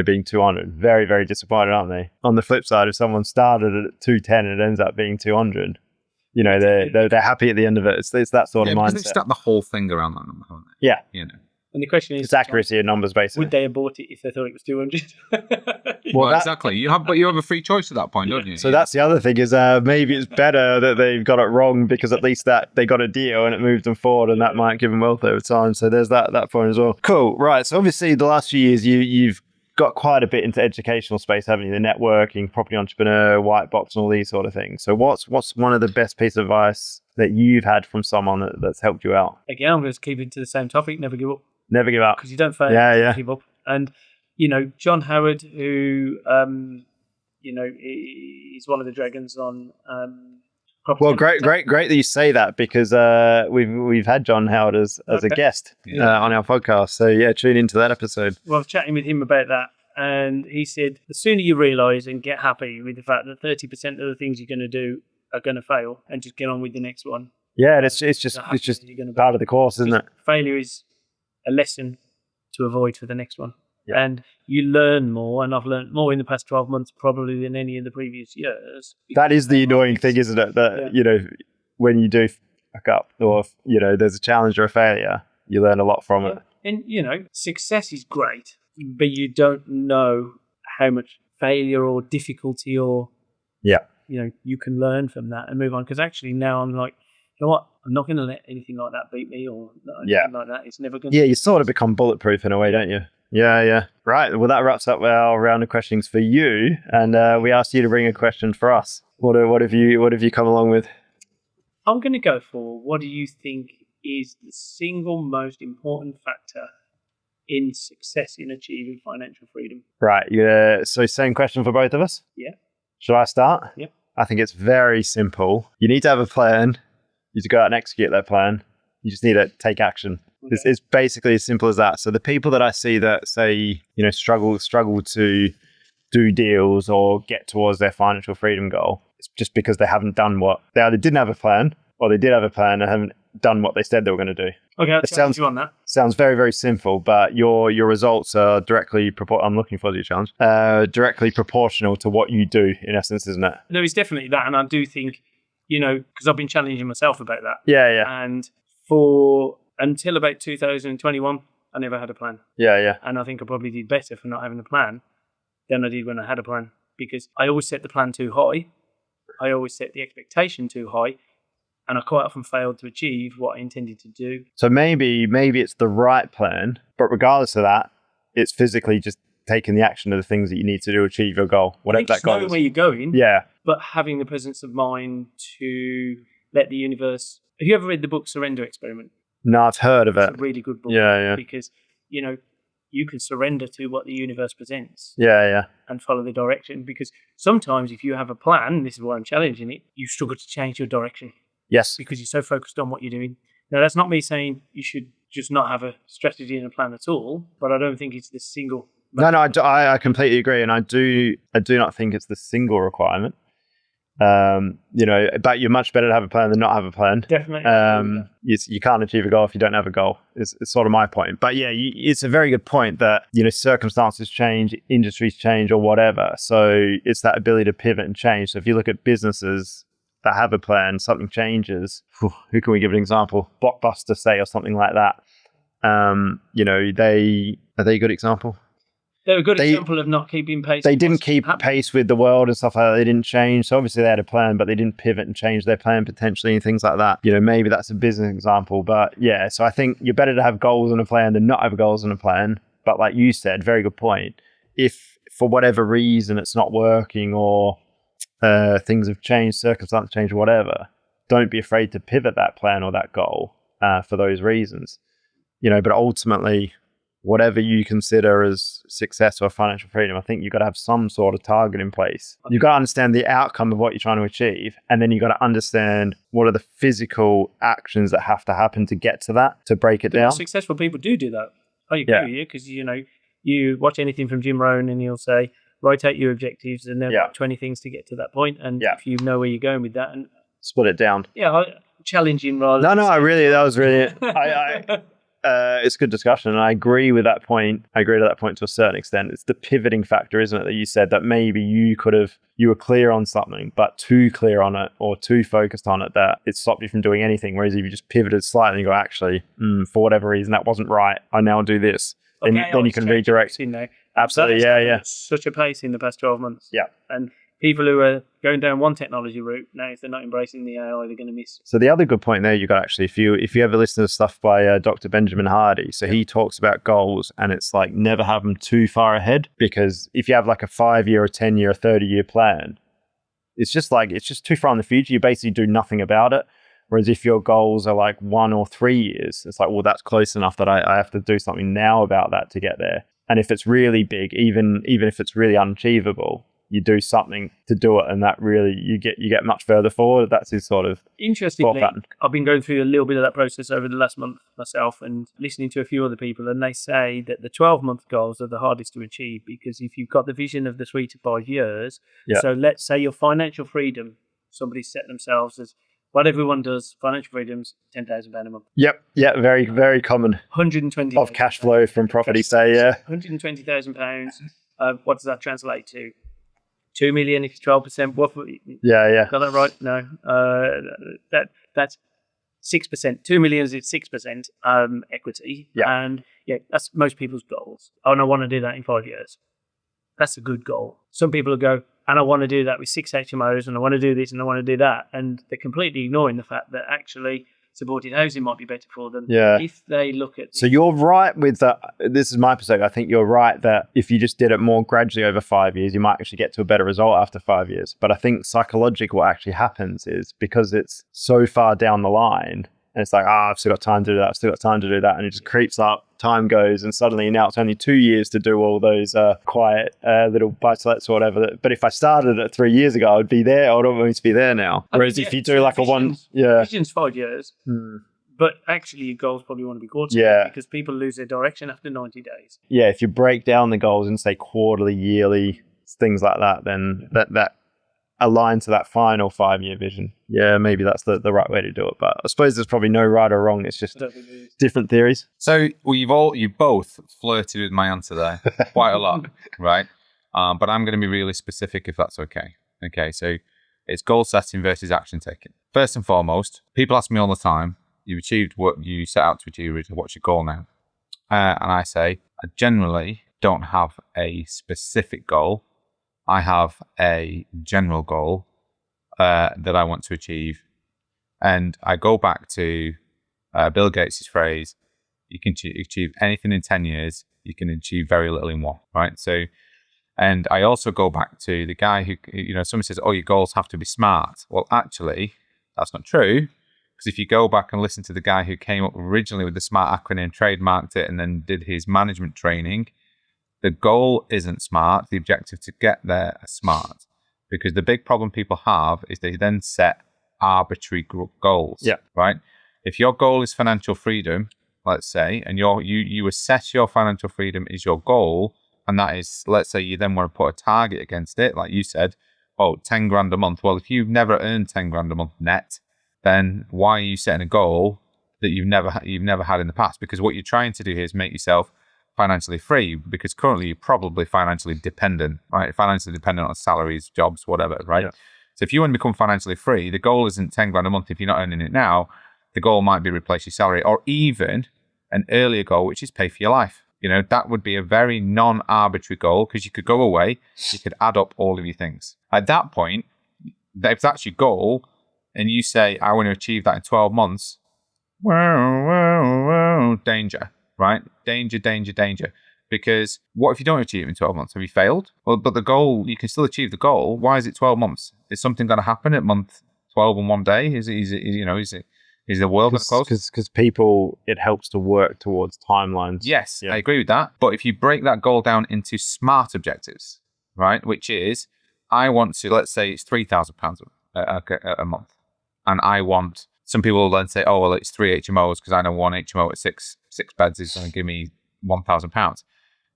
being 200. Very, very disappointed, aren't they? On the flip side, if someone started at 210 and it ends up being 200, they're happy at the end of it. It's that sort of mindset. Because they've stacked the whole thing around that number, haven't they? Yeah. And the question is, It's accuracy of numbers, basically. would they have bought it if they thought it was 200? Well, exactly. You have a free choice at that point, don't you? So that's the other thing is maybe it's better that they've got it wrong, because at least that they got a deal and it moved them forward, and that might give them wealth over time. So there's that point as well. Cool. Right. So obviously the last few years you've got quite a bit into educational space, haven't you? The networking, property entrepreneur, white box, and all these sort of things. So what's one of the best pieces of advice that you've had from someone that's helped you out? Again, I'm going to keep it to the same topic. Never give up. Never give up. Because you don't fail. Yeah. Give up. And, John Howard, who, is one of the dragons on property. Well, great that you say that, because we've had John Howard as a guest on our podcast. So yeah, tune into that episode. Well, I was chatting with him about that, and he said the sooner you realise and get happy with the fact that 30% of the things you're going to do are going to fail, and just get on with the next one. Yeah, it's just part of the course, isn't it? Failure is a lesson to avoid for the next one. Yeah. And you learn more, and I've learned more in the past 12 months probably than any of the previous years. That is the annoying thing, isn't it? That, when you do fuck up, or, there's a challenge or a failure, you learn a lot from it. And, success is great, but you don't know how much failure or difficulty or, you can learn from that and move on. Because actually now I'm like, you know what? I'm not going to let anything like that beat me, or anything like that. It's never going to. Yeah, you sort of become bulletproof in a way, don't you? Yeah. Right. Well, that wraps up our round of questions for you, and we asked you to bring a question for us. What have you come along with? I'm going to go for, what do you think is the single most important factor in success in achieving financial freedom? Right. Yeah. So same question for both of us? Yeah. Should I start? Yep. I think it's very simple. You need to have a plan. You need to go out and execute that plan. You just need to take action. Okay. It's basically as simple as that. So the people that I see that say, struggle to do deals or get towards their financial freedom goal, it's just because they haven't done they either didn't have a plan, or they did have a plan and haven't done what they said they were going to do. Okay, I'll challenge you on that. Sounds very, very simple, but your results are directly I'm looking for the challenge. Directly proportional to what you do, in essence, isn't it? There is definitely that, and I do think, because I've been challenging myself about that. Yeah. And until about 2021, I never had a plan. Yeah. And I think I probably did better for not having a plan than I did when I had a plan, because I always set the plan too high. I always set the expectation too high, and I quite often failed to achieve what I intended to do. So maybe it's the right plan, but regardless of that, it's physically just taking the action of the things that you need to do to achieve your goal, whatever that goal is. Knowing where you're going, yeah, but having the presence of mind to let the universe. Have you ever read the book Surrender Experiment? No, I've heard of it. It's a really good book. Yeah. Because, you can surrender to what the universe presents. Yeah. And follow the direction. Because sometimes if you have a plan, this is why I'm challenging it, you struggle to change your direction. Yes. Because you're so focused on what you're doing. Now, that's not me saying you should just not have a strategy and a plan at all, but I don't think it's the single. No, I completely agree. And I do not think it's the single requirement. But you're much better to have a plan than not have a plan. Definitely. You can't achieve a goal if you don't have a goal. It's sort of my point. But yeah, it's a very good point that, circumstances change, industries change, or whatever. So it's that ability to pivot and change. So if you look at businesses that have a plan, something changes. Who can we give an example? Blockbuster, say, or something like that. Are they a good example? They're a good example of not keeping pace. They didn't keep pace with the world and stuff like that. They didn't change. So obviously they had a plan, but they didn't pivot and change their plan potentially and things like that. Maybe that's a business example. But yeah, so I think you're better to have goals and a plan than not have goals and a plan. But like you said, very good point. If for whatever reason it's not working, or things have changed, circumstances change, or whatever, don't be afraid to pivot that plan or that goal for those reasons. But ultimately, whatever you consider as success or financial freedom, I think you've got to have some sort of target in place. You've got to understand the outcome of what you're trying to achieve. And then you've got to understand what are the physical actions that have to happen to get to that, to break it down. Successful people do that. I agree with you, because, you watch anything from Jim Rohn and he'll say, write out your objectives, and there are 20 things to get to that point. And if you know where you're going with that, and split it down. Yeah, challenging rather. No, that was really, it's a good discussion, and I agree with that point. I agree to that point to a certain extent. It's the pivoting factor, isn't it, that you said that maybe you were clear on something, but too clear on it or too focused on it that it stopped you from doing anything. Whereas if you just pivoted slightly and go, actually, for whatever reason, that wasn't right, I now do this. Then you can redirect. Absolutely, yeah. Such a pace in the past 12 months. Yeah. And people who are going down one technology route, now if they're not embracing the AI, they're going to miss. So the other good point there you got, actually, if you ever listen to stuff by Dr. Benjamin Hardy, so he talks about goals, and it's like never have them too far ahead, because if you have like a 5-year, a 10-year, a 30-year plan, it's just too far in the future. You basically do nothing about it. Whereas if your goals are like 1 or 3 years, it's like, well, that's close enough that I have to do something now about that to get there. And if it's really big, even if it's really unachievable, you do something to do it, and that really you get much further forward. That's his sort of interestingly. thought pattern. I've been going through a little bit of that process over the last month myself, and listening to a few other people, and they say that the 12-month goals are the hardest to achieve, because if you've got the vision of the 3 to 5 years, so let's say your financial freedom, somebody set themselves as what everyone does, financial freedom's £10,000 a month. Yep, very, very common. 120 of cash flow from property, say, yeah. £120,000. What does that translate to? 2 million if it's 12%. What? Yeah. Got that right? No. That's 6%. 2 million is 6% equity. Yeah. And that's most people's goals. Oh, and I want to do that in 5 years. That's a good goal. Some people will go, and I want to do that with 6 HMOs, and I want to do this, and I want to do that. And they're completely ignoring the fact that actually supported housing might be better for them if they look at... So you're right with that. This is my perspective. I think you're right that if you just did it more gradually over 5 years, you might actually get to a better result after 5 years. But I think psychologically what actually happens is, because it's so far down the line, and it's like, I've still got time to do that, and it just creeps up, time goes, and suddenly now it's only 2 years to do all those quiet little buy-to-lets or whatever. But if I started it 3 years ago, I'd be there. I would almost be there now. Whereas if you do like vision's 5 years, but actually your goals probably want to be quarterly, because people lose their direction after 90 days. Yeah, if you break down the goals and say quarterly, yearly, things like that, then that align to that final 5-year vision. Yeah, maybe that's the right way to do it. But I suppose there's probably no right or wrong. It's just different theories. So you both flirted with my answer there quite a lot, right? But I'm going to be really specific if that's okay. Okay, so it's goal setting versus action taking. First and foremost, people ask me all the time, you've achieved what you set out to achieve, what's your goal now? And I say, I generally don't have a specific goal. I have a general goal that I want to achieve. And I go back to Bill Gates' phrase, you can achieve anything in 10 years, you can achieve very little in 1, right? So, and I also go back to the guy who, someone says, oh, your goals have to be smart. Well, actually, that's not true. Because if you go back and listen to the guy who came up originally with the SMART acronym, trademarked it, and then did his management training, the goal isn't smart. The objective to get there is smart. Because the big problem people have is they then set arbitrary goals. Yeah. Right? If your goal is financial freedom, let's say, and you assess your financial freedom is your goal, and that is, let's say you then want to put a target against it, like you said, 10 grand a month. Well, if you've never earned 10 grand a month net, then why are you setting a goal that you've never had in the past? Because what you're trying to do here is make yourself financially free, because currently you're probably financially dependent, right? Financially dependent on salaries, jobs, whatever, right? Yeah. So if you want to become financially free, the goal isn't 10 grand a month. If you're not earning it now, the goal might be replace your salary, or even an earlier goal, which is pay for your life. That would be a very non-arbitrary goal, because you could go away, you could add up all of your things. At that point, if that's your goal, and you say, I want to achieve that in 12 months, danger. Right? Danger. Because what if you don't achieve it in 12 months? Have you failed? Well, but the goal, you can still achieve the goal. Why is it 12 months? Is something going to happen at month 12 and 1 day? Is the world going to close? Because people, it helps to work towards timelines. Yes, yeah. I agree with that. But if you break that goal down into SMART objectives, right? Which is, I want to, let's say it's £3,000 a month. And I want... Some people will then say, oh, well, it's 3 HMOs because I know 1 HMO at six beds is going to give me £1,000.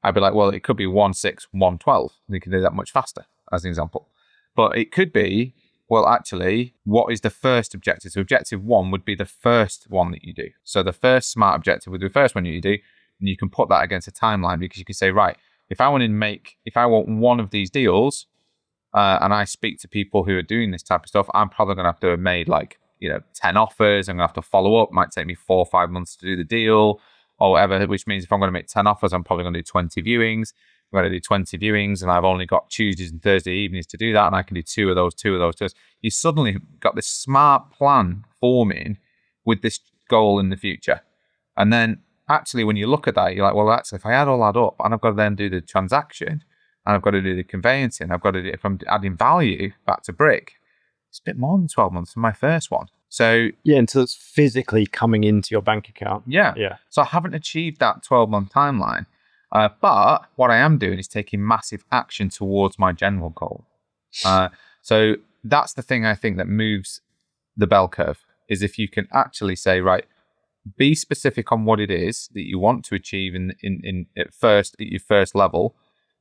I'd be like, well, it could be 1, 6, 1, 12. You can do that much faster, as an example. But it could be well, actually, what is the first objective? So objective 1 would be the first one that you do. So the first smart objective would be the first one you do, and you can put that against a timeline, because you can say, right, if I want one of these deals, and I speak to people who are doing this type of stuff, I'm probably going to have to have made 10 offers. I'm going to have to follow up. It might take me 4 or 5 months to do the deal or whatever, which means if I'm going to make 10 offers, I'm probably going to do 20 viewings. I'm going to do 20 viewings, and I've only got Tuesdays and Thursday evenings to do that, and I can do two of those. You suddenly got this smart plan forming with this goal in the future. And then actually, when you look at that, you're like, well, actually, if I add all that up, and I've got to then do the transaction, and I've got to do the conveyancing, I've got to do, if I'm adding value back to Brick, it's a bit more than 12 months for my first one. So yeah, until it's physically coming into your bank account. Yeah. So I haven't achieved that 12-month timeline. But what I am doing is taking massive action towards my general goal. So that's the thing I think that moves the bell curve, is if you can actually say, right, be specific on what it is that you want to achieve at your first level,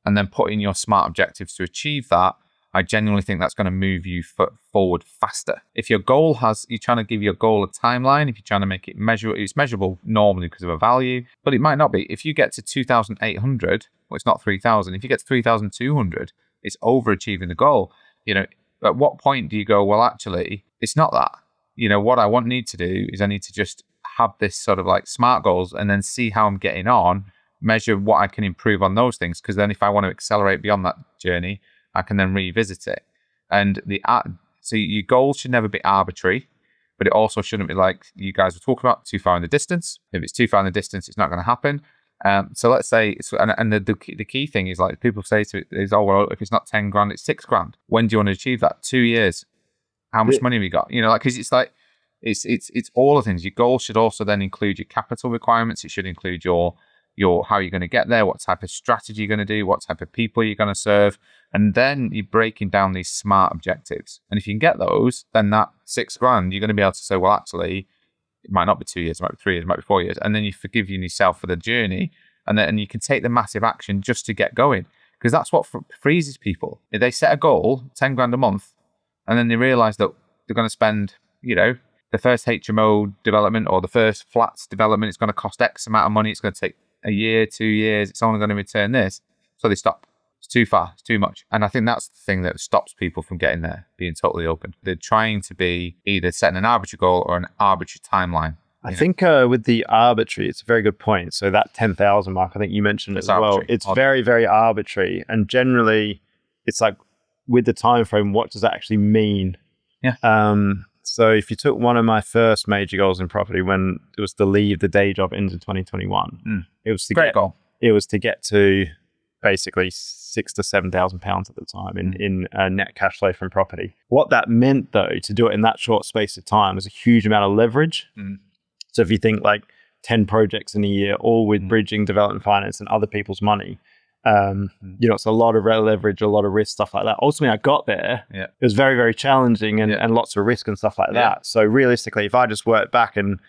and then put in your smart objectives to achieve that. I genuinely think that's going to move you forward faster. If your goal you're trying to give your goal a timeline, if you're trying to make it measurable, it's measurable normally because of a value, but it might not be. If you get to 2,800, well, it's not 3,000. If you get to 3,200, it's overachieving the goal. At what point do you go, well, actually, it's not that. What I need to do is I need to just have this sort of smart goals, and then see how I'm getting on, measure what I can improve on those things. Because then if I want to accelerate beyond that journey, I can then revisit it. And so your goals should never be arbitrary, but it also shouldn't be like you guys were talking about, too far in the distance. If it's too far in the distance, it's not going to happen. So let's say, the key thing is, people say to it is, oh, well, if it's not 10 grand, it's 6 grand. When do you want to achieve that? 2 years. How much money have we got? Because it's all the things. Your goal should also then include your capital requirements. It should include your how you're going to get there, what type of strategy you're going to do, what type of people you're going to serve. And then you're breaking down these smart objectives. And if you can get those, then that 6 grand, you're going to be able to say, well, actually, it might not be 2 years, it might be 3 years, it might be 4 years. And then you forgive yourself for the journey. And you can take the massive action just to get going. Because that's what freezes people. If they set a goal, 10 grand a month, and then they realize that they're going to spend, the first HMO development or the first flats development, it's going to cost X amount of money. It's going to take a year, 2 years. It's only going to return this. So they stop. It's too far. It's too much. And I think that's the thing that stops people from getting there, being totally open. They're trying to be either setting an arbitrary goal or an arbitrary timeline. I think with the arbitrary, it's a very good point. So that 10,000 mark, I think you mentioned it as well. It's very, very arbitrary. And generally, it's with the time frame, what does that actually mean? Yeah. So if you took one of my first major goals in property, when it was to leave the day job into 2021, it was to get to basically £6,000 to £7,000 at the time in net cash flow from property. What that meant, though, to do it in that short space of time, was a huge amount of leverage. So if you think 10 projects in a year, all with bridging, development finance, and other people's money, it's a lot of leverage, a lot of risk, stuff like that. Ultimately, I got there. Yeah. It was very, very challenging and lots of risk and stuff like that. So realistically, if I just worked back and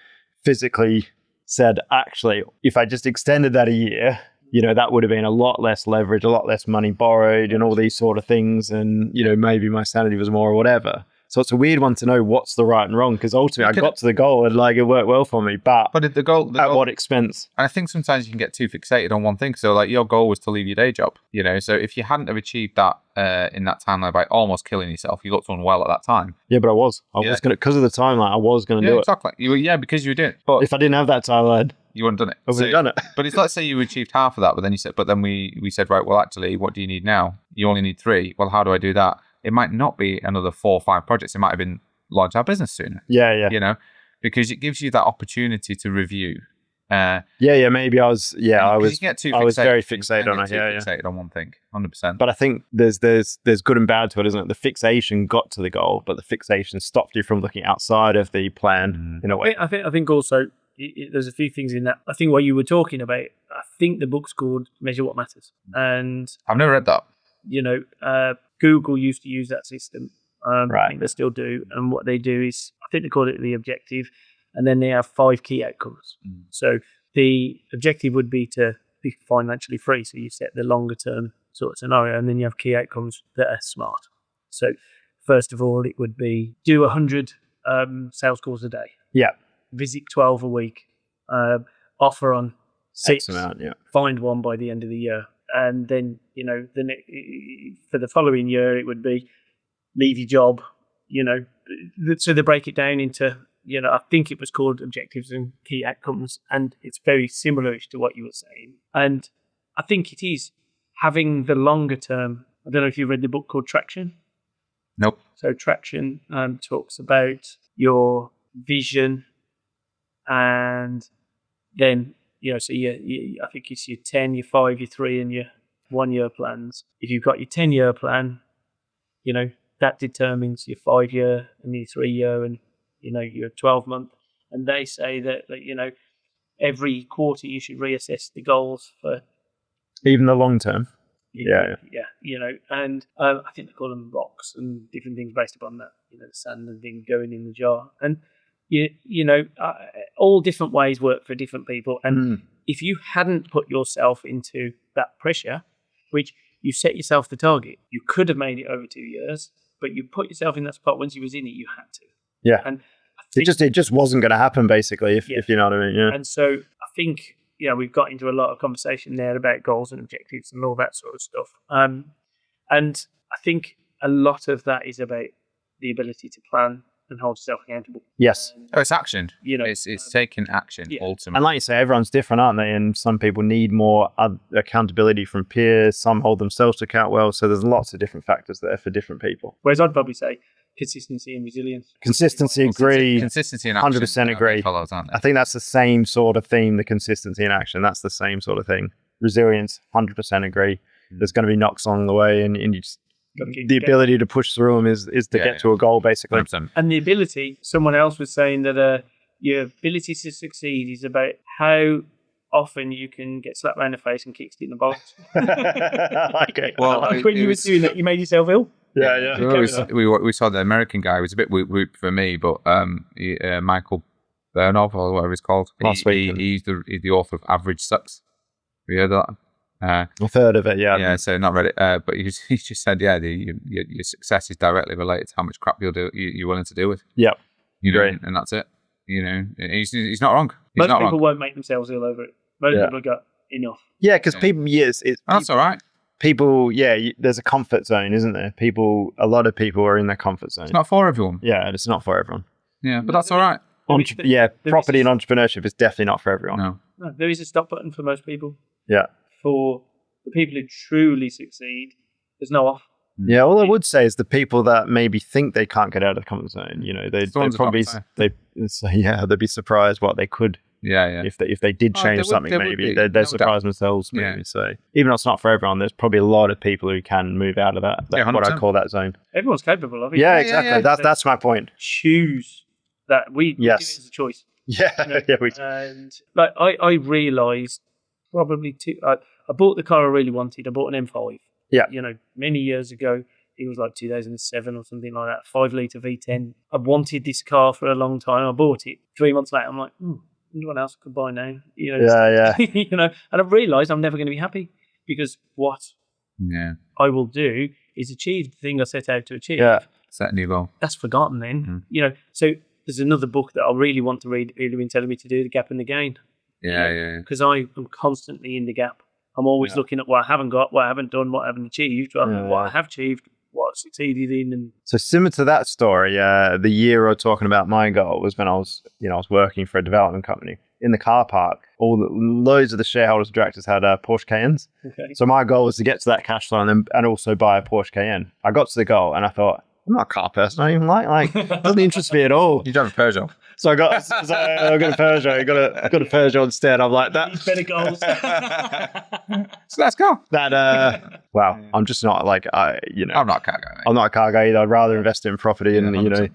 physically said, actually, if I just extended that a year, that would have been a lot less leverage, a lot less money borrowed and all these sort of things. And, maybe my sanity was more or whatever. So it's a weird one to know what's the right and wrong, because ultimately I got to the goal and it worked well for me. But the goal, at what expense? And I think sometimes you can get too fixated on one thing. So your goal was to leave your day job, So if you hadn't have achieved that in that timeline by almost killing yourself, you looked unwell at that time. Yeah, but I was going to, because of the timeline, I was going to do it. Exactly. Because you were doing it. But if I didn't have that timeline, you wouldn't have done it. I would have done it. But it's let's say you achieved half of that, but then we said, right, well, actually, what do you need now? You only need 3. Well, how do I do that? It might not be another 4 or 5 projects. It might have been launch our business sooner. Yeah. Because it gives you that opportunity to review. Maybe I was. Yeah, I was. I was very fixated on it. Fixated on one thing, 100%. But I think there's good and bad to it, isn't it? The fixation got to the goal, but the fixation stopped you from looking outside of the plan in a way. I think also there's a few things in that. I think what you were talking about. I think the book's called Measure What Matters, and I've never read that. Google used to use that system. Right. I think they still do. And what they do is, I think they call it the objective, and then they have 5 key outcomes. So the objective would be to be financially free. So you set the longer term sort of scenario, and then you have key outcomes that are smart. So first of all, it would be do 100 sales calls a day, Yeah. visit 12 a week, offer on 6, X amount, yeah. find one by the end of the year. And then, for the following year, it would be leave your job, so they break it down into, I think it was called objectives and key outcomes, and it's very similar to what you were saying. And I think it is having the longer term. I don't know if you read the book called Traction. Nope. So Traction talks about your vision, and then, so I think it's your 10, your 5, your 3, and your 1 year plans. If you've got your 10-year plan, that determines your 5 year and your 3 year and, your 12-month. And they say that, every quarter you should reassess the goals for Even the long term. Yeah. And I think they call them rocks and different things based upon that, the sand and things going in the jar. And, all different ways work for different people. And if you hadn't put yourself into that pressure, which you set yourself the target, you could have made it over 2 years, but you put yourself in that spot. Once you was in it, you had to. Yeah. And I think, it just wasn't going to happen, basically, if you know what I mean. Yeah. And so I think, we've got into a lot of conversation there about goals and objectives and all that sort of stuff. And I think a lot of that is about the ability to plan and hold yourself accountable. Yes. It's action. You know, it's taking action, yeah. ultimately. And like you say, everyone's different, aren't they? And some people need more accountability from peers. Some hold themselves to account well. So there's lots of different factors there for different people. Whereas I'd probably say consistency and resilience. Consistency, agree. Consistency and action. 100% agree. Follows, aren't they? I think that's the same sort of theme, the consistency in action. That's the same sort of thing. Resilience, 100% agree. There's going to be knocks along the way, and you just, the ability to push through them is to get to a goal, basically. 100%. And the ability, someone else was saying that your ability to succeed is about how often you can get slapped around the face and kicked in the bollocks. Okay. Well, Like when you were doing that, you made yourself ill. Yeah. We saw the American guy. It was a bit whoop for me, but Michael Bernov, or whatever he's called. He's the author of Average Sucks. Have you heard of that? I've heard of it, yeah. Yeah, so not read it, but he just said, your success is directly related to how much crap you're willing to deal with. Yep. Great. And that's it. He's not wrong. Most people won't make themselves ill over it. Most people have got enough. Yeah, because people, that's all right. People, there's a comfort zone, isn't there? A lot of people are in their comfort zone. It's not for everyone. Yeah, it's not for everyone. Yeah, but that's all right. Property and entrepreneurship is definitely not for everyone. No. There is a stop button for most people. Yeah. For the people who truly succeed, there's no off. Yeah, all I would say is the people that maybe think they can't get out of the comfort zone, they'd probably they'd be surprised what they could. Yeah. If they did change something, maybe they'd surprise themselves. Maybe. Yeah. So even though it's not for everyone, there's probably a lot of people who can move out of that what I call that zone. Everyone's capable of it. Yeah, exactly. That's my point. Choose that. We do it as a choice. Yeah, And like I realised probably I bought the car I really wanted. I bought an M5. Yeah. Many years ago. It was like 2007 or something like that. 5-litre V10. I wanted this car for a long time. I bought it. 3 months later, I'm like, what else I could buy now? Yeah. And I've realised I'm never going to be happy because what I will do is achieve the thing I set out to achieve. Yeah. Set a new goal. That's forgotten then. So there's another book that I really want to read. Really been telling me to do, The Gap and the Gain. Yeah. Because I am constantly in the gap. I'm always looking at what I haven't got, what I haven't done, what I haven't achieved, what I have achieved, what I've succeed in. And so similar to that story, the year I was talking about my goal was when I was working for a development company. In the car park, loads of the shareholders and directors had Porsche Cayennes. Okay. So my goal was to get to that cash flow and also buy a Porsche Cayenne. I got to the goal and I thought, I'm not a car person. I don't even like doesn't interest me at all. You drive a Peugeot. So I got a Peugeot. I got a Peugeot instead. I'm like that. better goals. So let's go. That wow. I'm just not like I'm not a car guy. Mate. I'm not a car guy either. I'd rather invest in property and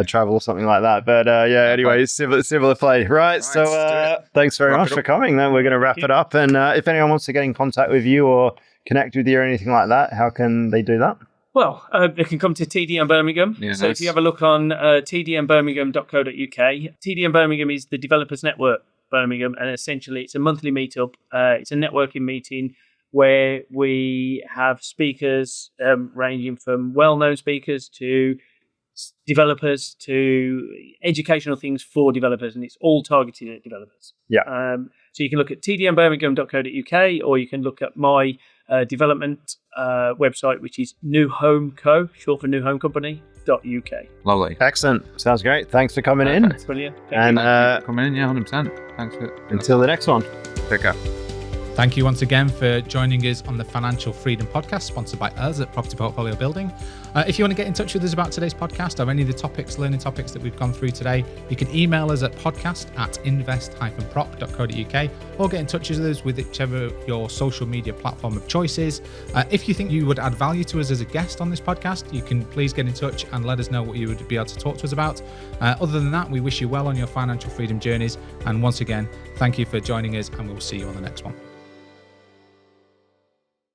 travel or something like that. But anyway, similar play, right? So thanks very much for coming. Then we're going to wrap it up. And if anyone wants to get in contact with you or connect with you or anything like that, how can they do that? Well, they can come to TDM Birmingham. Yeah, so if you have a look on tdmbirmingham.co.uk, TDM Birmingham is the Developers Network Birmingham, and essentially it's a monthly meetup. It's a networking meeting where we have speakers ranging from well-known speakers to developers to educational things for developers, and it's all targeted at developers. Yeah. So you can look at tdmbirmingham.co.uk, or you can look at my development website, which is New Home Co, short for New Home Company.uk. Lovely. Excellent. Sounds great. Thanks for coming in. Brilliant. And Thanks for coming in, yeah, 100%. Thanks for until the next one. Take care. Thank you once again for joining us on the Financial Freedom Podcast, sponsored by us at Property Portfolio Building. If you want to get in touch with us about today's podcast or any of the learning topics that we've gone through today, you can email us at podcast@invest-prop.co.uk or get in touch with us with whichever your social media platform of choice is. If you think you would add value to us as a guest on this podcast, you can please get in touch and let us know what you would be able to talk to us about. Other than that, we wish you well on your financial freedom journeys. And once again, thank you for joining us, and we'll see you on the next one.